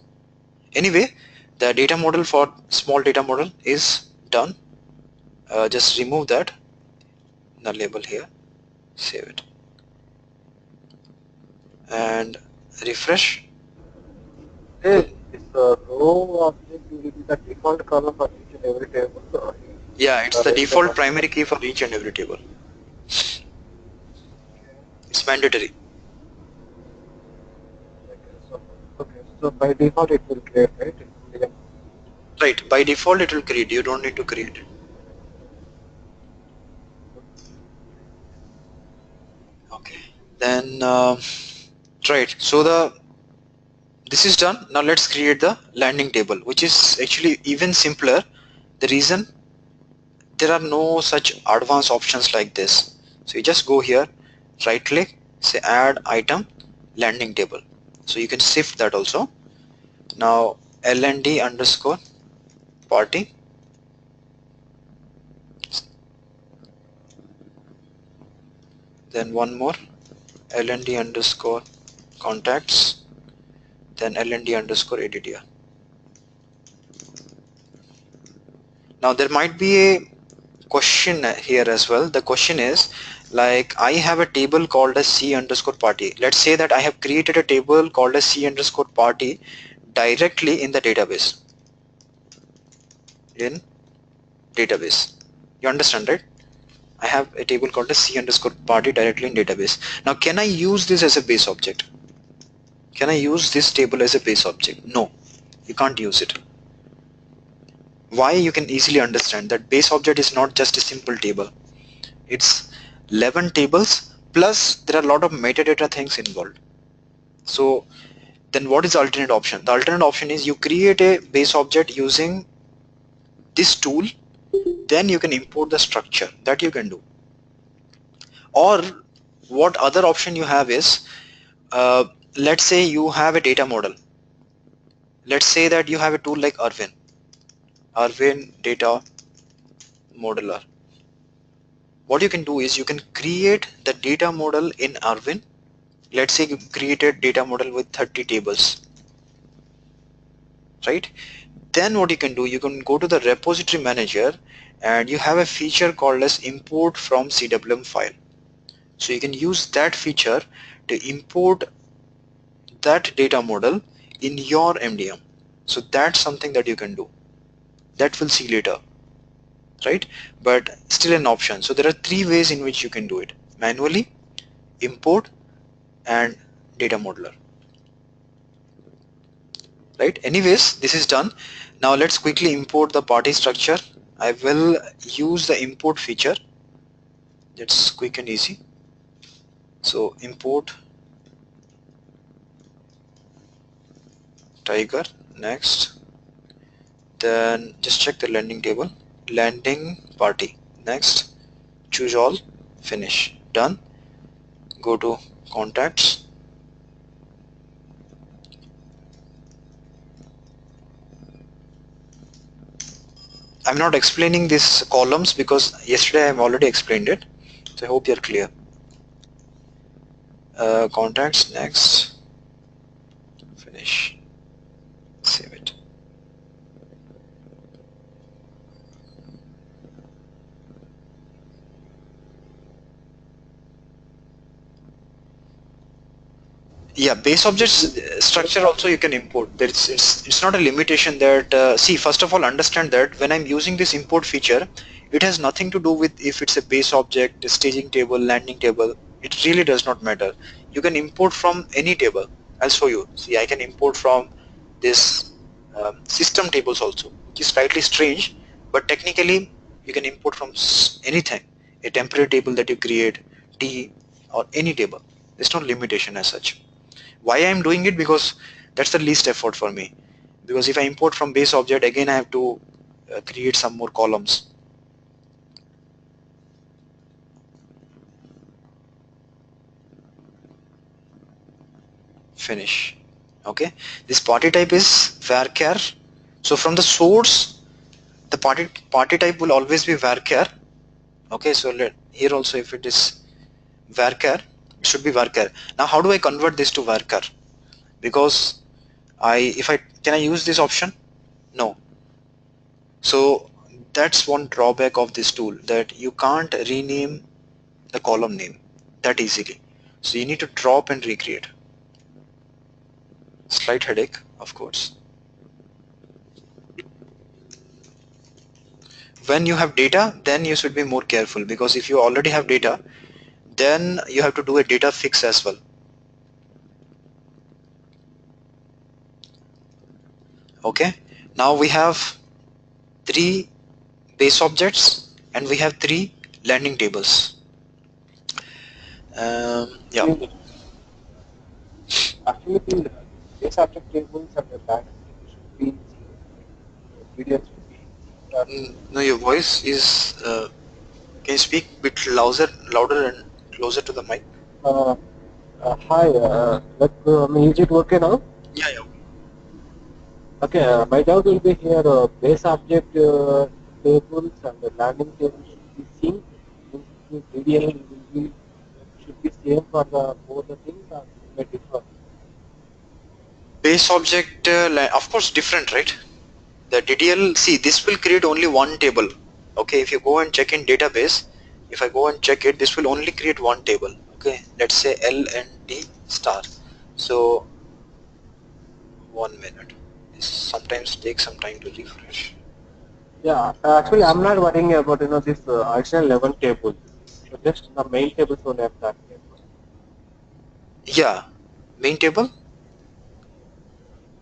Anyway, the data model for small data model is done. Just remove that, the label here, save it, and refresh. Hey, this row object will be the default column for each and every table. Yeah, it's The the rest of default us. primary key for each and every table. It's mandatory. Okay, so by default it will create, right? Right, by default it will create, you don't need to create it. Okay, then right, so this is done. Now let's create the landing table, which is actually even simpler. The reason, there are no such advanced options like this. So you just go here, right click, say add item, landing table. So you can shift that also. Now LND underscore party, then one more LND underscore contacts, then LND underscore ADDR. Now there might be a question here as well. The question is, like, I have a table called as C underscore party. Let's say that I have created a table called as C underscore party directly in the database. In database. You understand, right? I have a table called as C underscore party directly in database. Now can I use this as a base object? Can I use this table as a base object? No, you can't use it. Why? You can easily understand that base object is not just a simple table. It's 11 tables plus there are a lot of metadata things involved. So then what is the alternate option? The alternate option is you create a base object using this tool, then you can import the structure. That you can do. Or what other option you have is, let's say you have a data model. Let's say that you have a tool like Arvin data modeler. What you can do is you can create the data model in Arvin. Let's say you created data model with 30 tables, right? Then what you can do, you can go to the repository manager and you have a feature called as import from CWM file. So you can use that feature to import that data model in your MDM. So that's something that you can do. That we'll see later, right? But still an option. So there are three ways in which you can do it: manually, import, and data modeler. Right? Anyways, this is done. Now let's quickly import the party structure. I will use the import feature. That's quick and easy. So import tiger, next. Then just check the landing table. Landing party, next. Choose all, finish, done. Go to contacts. I'm not explaining these columns because yesterday I've already explained it. So I hope you're clear. Contacts, next, finish, save it. Yeah, base objects structure also you can import. It's not a limitation that see, first of all, understand that when I'm using this import feature, it has nothing to do with if it's a base object, a staging table, landing table. It really does not matter. You can import from any table. I'll show you. See, I can import from this system tables also, which is slightly strange, but technically you can import from anything, a temporary table that you create, T, or any table. There's no limitation as such. Why I'm doing it? Because that's the least effort for me. Because if I import from base object, again I have to create some more columns. Finish. Okay, this party type is varchar. So from the source, the party type will always be varchar. Okay, so here also if it is varchar, it should be varchar. Now how do I convert this to varchar? Because can I use this option? No. So that's one drawback of this tool, that you can't rename the column name that easily. So you need to drop and recreate. Slight headache, of course. When you have data, then you should be more careful, because if you already have data, then you have to do a data fix as well. Okay, now we have 3 base objects and we have 3 landing tables. Yeah. Actually, the base object tables and the landing tables should be in sync. Videos should be in sync. No, your voice is. Can you speak a bit louder and closer to the mic? Hi, is it okay now? Yeah, yeah. Okay, my doubt will be here, base object tables and the landing tables should be synced. Means the DDL will be should be same for the both the things, or it may differ. Base object, of course, different, right? The DDL, see, this will create only one table. Okay, if you go and check in database, if I go and check it, this will only create one table. Okay, let's say L and D star. So 1 minute. This sometimes takes some time to refresh. Yeah, actually, I'm not worrying about this additional 11 tables. So just the main tables only have that table. Yeah, main table.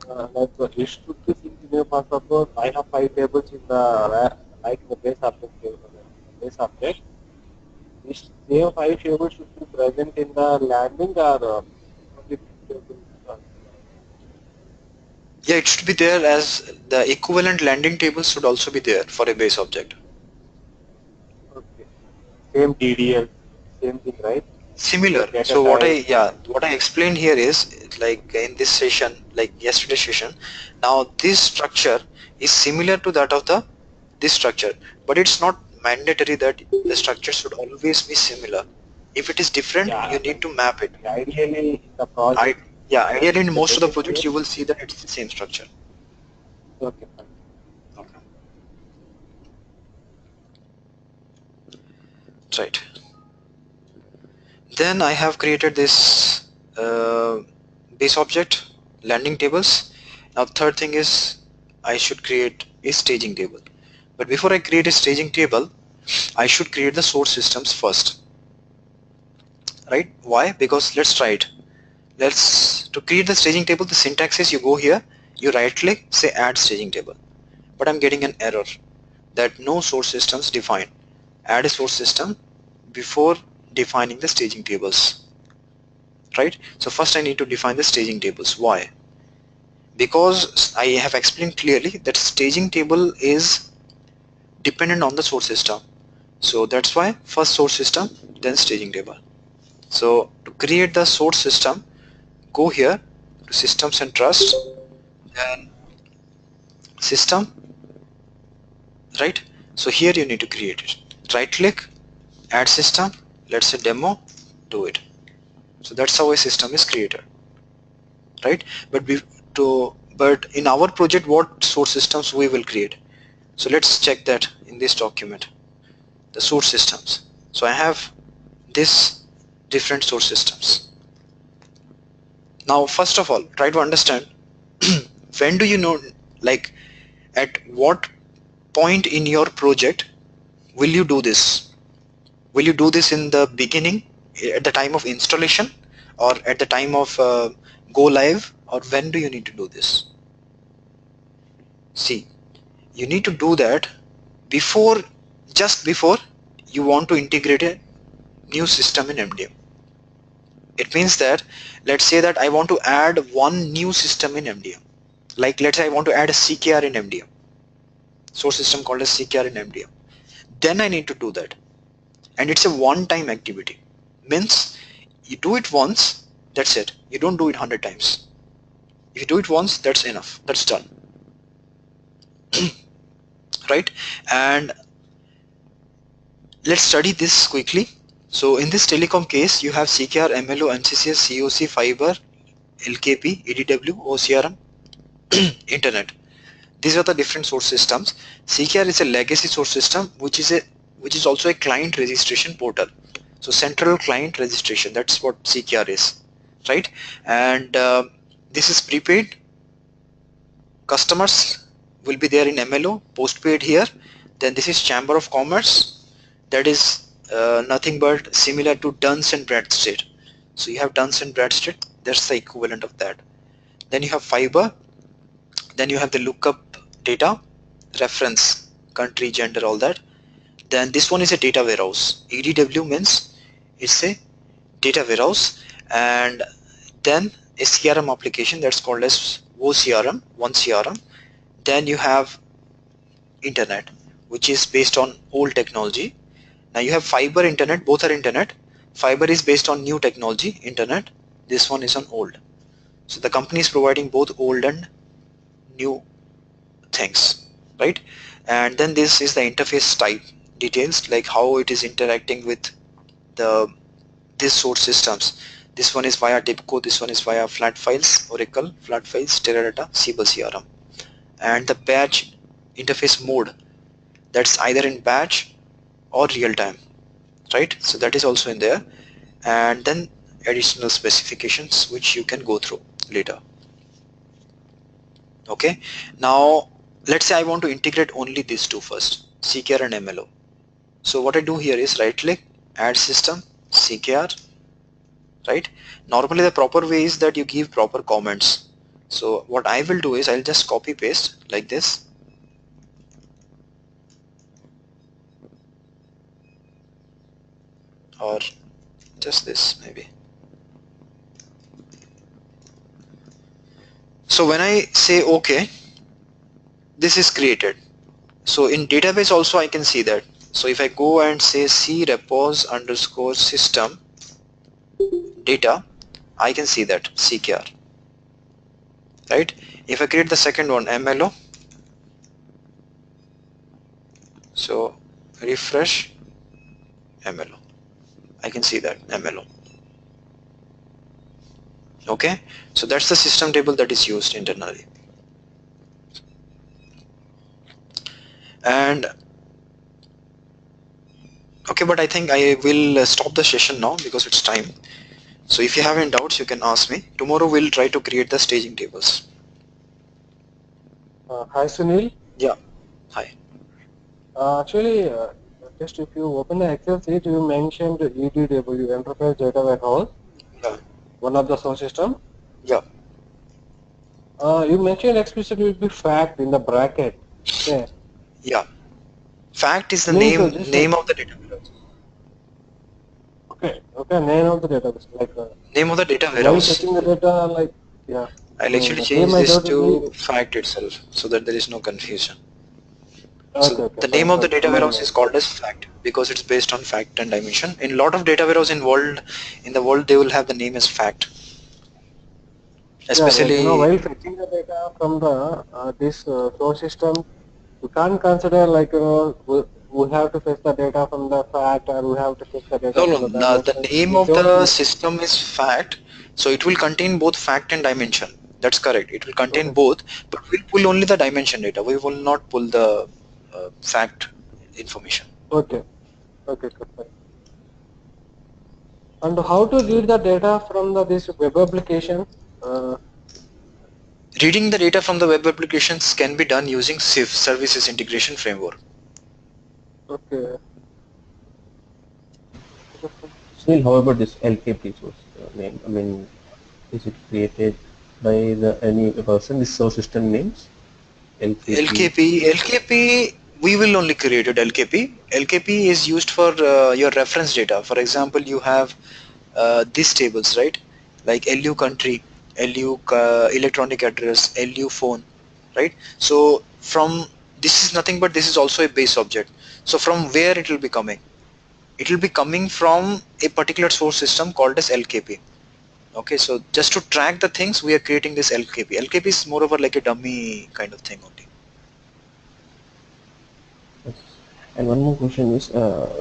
It should be synced. For suppose I have 5 tables in the like the base object table, base object. This same 5 tables should be present in the landing, or only 2 tables. Yeah, it should be there, as the equivalent landing table should also be there for a base object. Okay. Same DDL, same thing, right? Similar. Data So what type. what I explained here is, like in this session, like yesterday's session, now this structure is similar to that of this structure, but it's not mandatory that the structure should always be similar. If it is different, you need to map it. Ideally, in the project. Ideally in the most of the base projects case. you will see that it's the same structure. Okay, fine. Okay. Right. Then I have created this base object, landing tables. Now third thing is I should create a staging table. But before I create a staging table, I should create the source systems first. Right? Why? Because let's try it. To create the staging table, the syntax is you go here, you right click, say add staging table. But I'm getting an error that no source systems defined. Add a source system before defining the staging tables. Right? So first I need to define the staging tables. Why? Because I have explained clearly that staging table is dependent on the source system. So that's why first source system, then staging table. So to create the source system, go here to systems and trust, then system, right? So here you need to create it. Right click, add system, let's say demo, do it. So that's how a system is created, right? But in our project, what source systems we will create? So let's check that in this document, the source systems. So I have this different source systems. Now first of all, try to understand when do you know, like at what point in your project will you do this? Will you do this in the beginning, at the time of installation, or at the time of go live, or when do you need to do this? See, you need to do that before, just before you want to integrate a new system in MDM. It means that, let's say that I want to add one new system in MDM. Like let's say I want to add a CKR in MDM, source system called as CKR in MDM. Then I need to do that. And it's a one-time activity. Means you do it once, that's it. You don't do it 100 times. If you do it once, that's enough. That's done. Right? And let's study this quickly. So in this telecom case, you have CKR, MLO, MCCS, COC, fiber, LKP, EDW, OCRM, internet. These are the different source systems. CKR is a legacy source system, which is also a client registration portal. So central client registration, that's what CKR is, right? And this is prepaid. Customers will be there in MLO, postpaid here. Then this is Chamber of Commerce. That is nothing but similar to Duns and Bradstreet. So you have Duns and Bradstreet. That's the equivalent of that. Then you have fiber. Then you have the lookup data, reference, country, gender, all that. Then this one is a data warehouse. EDW means it's a data warehouse. And then a CRM application that's called as OCRM, one CRM. Then you have internet, which is based on old technology. Now you have fiber, internet, both are internet. Fiber is based on new technology, internet. This one is on old. So the company is providing both old and new things, right? And then this is the interface type details, like how it is interacting with the this source systems. This one is via TIBCO, this one is via flat files, Oracle, flat files, Teradata, Siebel CRM. And the batch interface mode, that's either in batch or real time, right? So that is also in there. And then additional specifications which you can go through later. Okay, now let's say I want to integrate only these two first, CKR and MLO. So what I do here is right click, add system, CKR, right? Normally the proper way is that you give proper comments. So what I will do is I'll just copy paste like this. Or just this maybe. So when I say OK, this is created. So in database also I can see that. So if I go and say C repos underscore system data, I can see that CKR, right? If I create the second one, MLO, so refresh MLO, I can see that MLO. Okay, so that's the system table that is used internally. And okay, but I think I will stop the session now because it's time. So if you have any doubts, you can ask me. Tomorrow we'll try to create the staging tables. Hi Sunil. Yeah, hi. Actually, just if you open the Excel sheet, you mentioned EDW, Enterprise Data Warehouse, Yeah, one of the source system. yeah. You mentioned explicitly will be fact in the bracket. Okay. Yeah. Fact is the Means name of the data warehouse. okay, name of the database. Like Name of the data while warehouse. fetching the data, like yeah. I I'll mean, actually here change my this doubt will be to fact itself so that there is no confusion. okay, So okay, the fine, name of the fine. data Command warehouse name. is called as fact because it's based on fact and dimension. In a lot of data warehouse in the world, they will have the name as fact. Yeah, like Especially, while fetching the data from the this source system, we can't consider like we have to fetch the data from the fact or we have to fetch the data from the the dimension. name We of don't the use. system is fact. So it will contain both fact and dimension. That's correct. It will contain Okay, both, but we'll pull only the dimension data. We will not pull the fact information. okay, okay, okay, fine. And how to read the data from the this web application? Uh, Reading the data from the web applications can be done using SIF, Services Integration Framework. okay, okay, fine. Still, how about this LKP source name? I mean, is it created by the any person? This source system names LKP. LKP, we will only create it LKP. LKP is used for your reference data. For example, you have these tables, right? Like LU country, LU electronic address, LU phone, right? So from this is nothing but this is also a base object. So from where it will be coming? It will be coming from a particular source system called as LKP. Okay, so just to track the things, we are creating this LKP. LKP is moreover like a dummy kind of thing only. Yes. And one more question is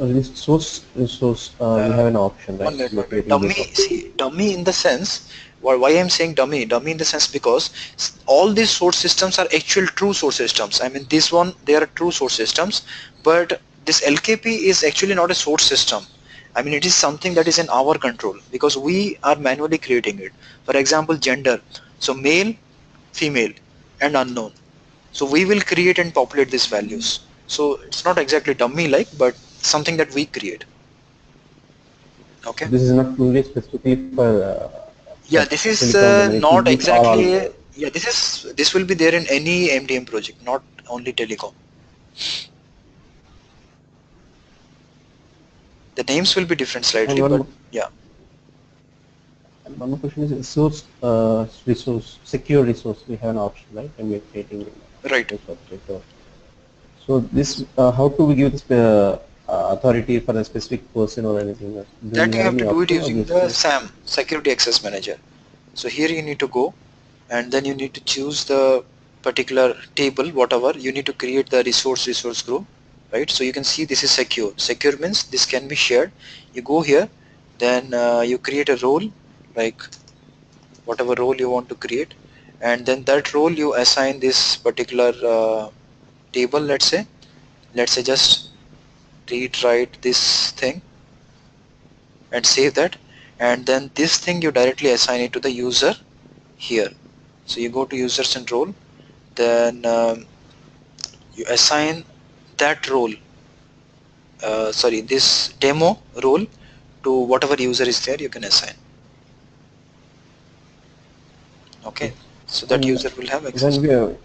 resource. We have an option, right? One minute, We are one minute. creating Dummy, base object. see, dummy in the sense, why I'm saying dummy? Dummy in the sense because all these source systems are actual true source systems. I mean, this one, they are true source systems, but this LKP is actually not a source system. I mean, it is something that is in our control because we are manually creating it. For example, gender. So male, female, and unknown. So we will create and populate these values. So it's not exactly dummy like, but something that we create. Okay. This is not only specifically for Yeah, this is telecom domain. It will not be all. exactly. Yeah, this will be there in any MDM project, not only telecom. The names will be different And slightly, one but more, yeah, and one more question is resource, secure resource. We have an option, right? When we are creating right. base object. So this, how do we give this authority for a specific person or anything else? Do we That you have have any to do it option or using this the is SAM, Security Access Manager. So here you need to go, and then you need to choose the particular table, whatever. You need to create the resource group, right? So you can see this is secure. Secure means this can be shared. You go here, then you create a role, like whatever role you want to create, and then that role you assign this particular table. Let's say just read write this thing and save that, and then this thing you directly assign it to the user here. So you go to users and role, then you assign that role, sorry, this demo role to whatever user is there. You can assign. Okay, so that and user will have access when to we it. are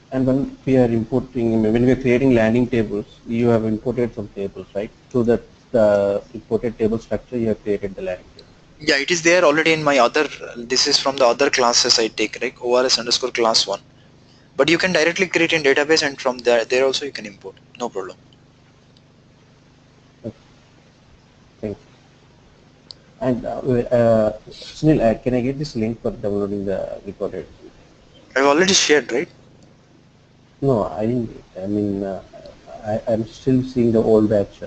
when we are importing, I mean, when we are creating landing tables, you have imported some tables, right? So that the imported table structure, you have created the landing table. Yeah, it is there already in my other. This is from the other classes I take, right? ORS underscore class 1. But you can directly create in database, and from there also you can import. No problem. Okay, thank you. And Sunil, can I get this link for downloading the recorded? I've already shared, right? No, I didn't. I mean, I'm still seeing the old batch.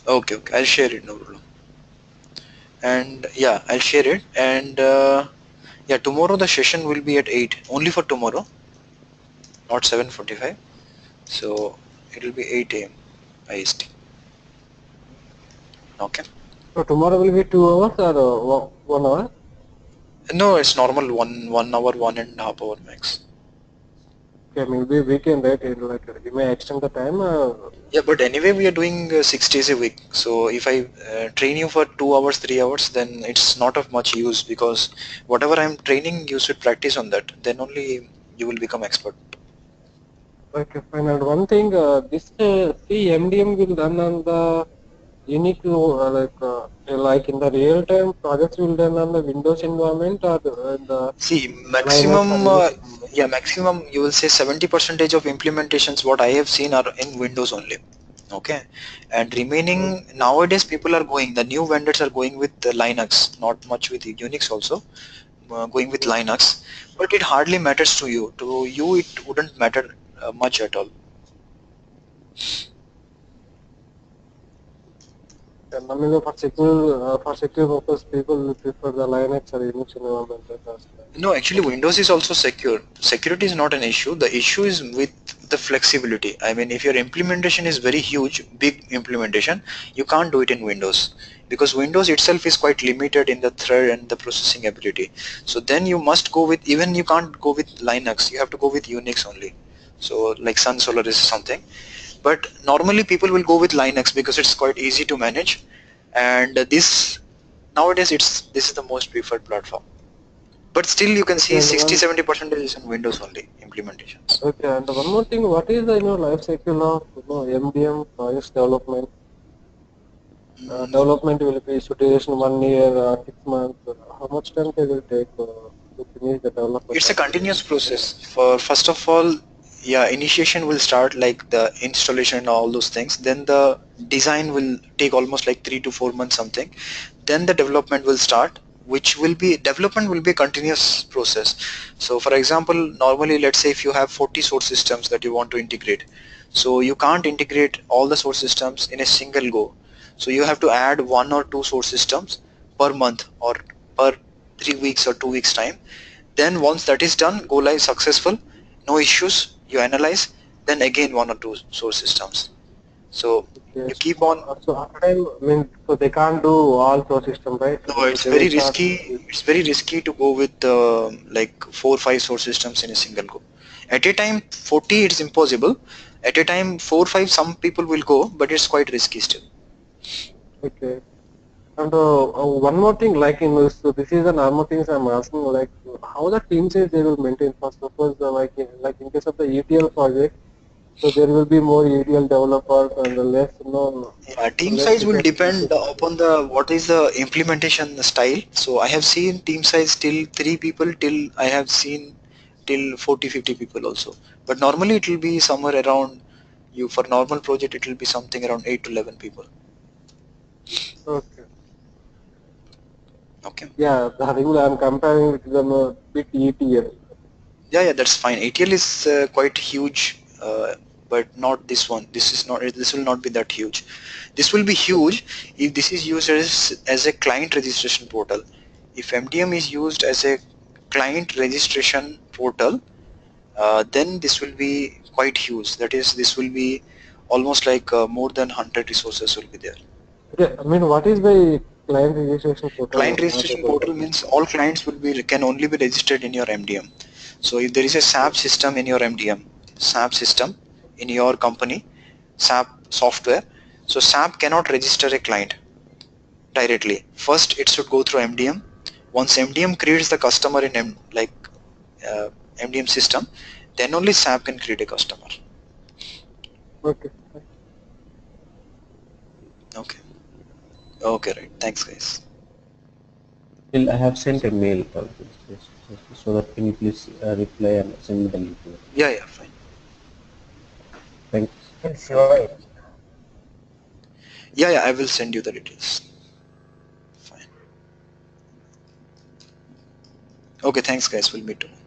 Okay, okay. I'll share it. No problem. And yeah, I'll share it. And yeah, tomorrow the session will be at 8. Only for tomorrow, not 7:45. So it will be 8 a.m. IST. Okay. So tomorrow will be 2 hours or 1 hour? No, it's normal. One hour, 1.5 hour max. Okay, maybe we can write it like you may extend the time. Yeah, but anyway, we are doing 6 days a week. So if I train you for 2 hours, 3 hours, then it's not of much use because whatever I'm training, you should practice on that. Then only you will become expert. Okay, fine. And one thing, this MDM will run on the unique like in the real time projects will run on the Windows environment or in the See, Linux or maximum, Unix environment. yeah, maximum you will say 70% of implementations what I have seen are in Windows only. Okay, and remaining nowadays people are going, the new vendors are going with Linux, not much with Unix also, going with Linux, but it hardly matters to you. To you, it wouldn't matter much at all. And I mean, for secure purpose, people will prefer the Linux or Unix environment. That's No, actually Windows is also secure. Security is not an issue. The issue is with the flexibility. I mean, if your implementation is very huge, big implementation, you can't do it in Windows because Windows itself is quite limited in the thread and the processing ability. So then you must go with, even you can't go with Linux, you have to go with Unix only. So like Sun Solar is something. But normally people will go with Linux because it's quite easy to manage, and this nowadays this is the most preferred platform. But still you can okay. see 60-70% is in Windows only implementations. And one more thing, what is the life cycle of MDM project development? Mm, Development will be duration 1 year, 6 months. How much time they will take to finish the development it's a of the continuous MDM? process. For first of all, yeah, initiation will start like the installation and all those things. Then the design will take almost like 3 to 4 months something. Then the development will start, which will be, development will be a continuous process. So for example, normally let's say if you have 40 source systems that you want to integrate. So you can't integrate all the source systems in a single go. So you have to add 1 or 2 source systems per month or per 3 weeks or 2 weeks time. Then once that is done, go live successful, no issues, you analyze, then again 1 or 2 source systems. So Okay. you keep on. So after time, I mean, so they can't do all source system, right? No, So it's they will very start. risky. It's very risky to go with like 4 or 5 source systems in a single go. At a time, 40 it's impossible. At a time, 4 or 5 some people will go, but it's quite risky still. Okay. And one more thing, like in this, so this is the normal things I'm asking, like how the team size they will maintain. First of all, like in case of the ETL project, so there will be more ETL developers and less, Team less size will resources will depend be upon the what is the implementation style. So I have seen team size till 3 people till I have seen till 40 or 50 people also. But normally it will be somewhere around you for normal project it will be something around 8 to 11 people. okay. Okay. Yeah, the rule I'm comparing with the bit ETL. Yeah, that's fine. ATL is quite huge, but not this one. This is not. This will not be that huge. This will be huge if this is used as a client registration portal. If MDM is used as a client registration portal, then this will be quite huge. That is, this will be almost like more than 100 resources will be there. Okay, I mean, what is by client registration portal? Client I'm not registration able to portal means all clients will be can only be registered in your MDM. So if there is a SAP system in your MDM, SAP system in your company, SAP software, so SAP cannot register a client directly. First, it should go through MDM. Once MDM creates the customer in MDM system, then only SAP can create a customer. Okay. Okay. Okay, right. Thanks, guys. Still, I have sent a mail so that can you please reply and send me the link to it. Yeah, fine. Thanks. Okay. Yeah, I will send you the details. Fine. Okay, thanks, guys. We'll meet tomorrow.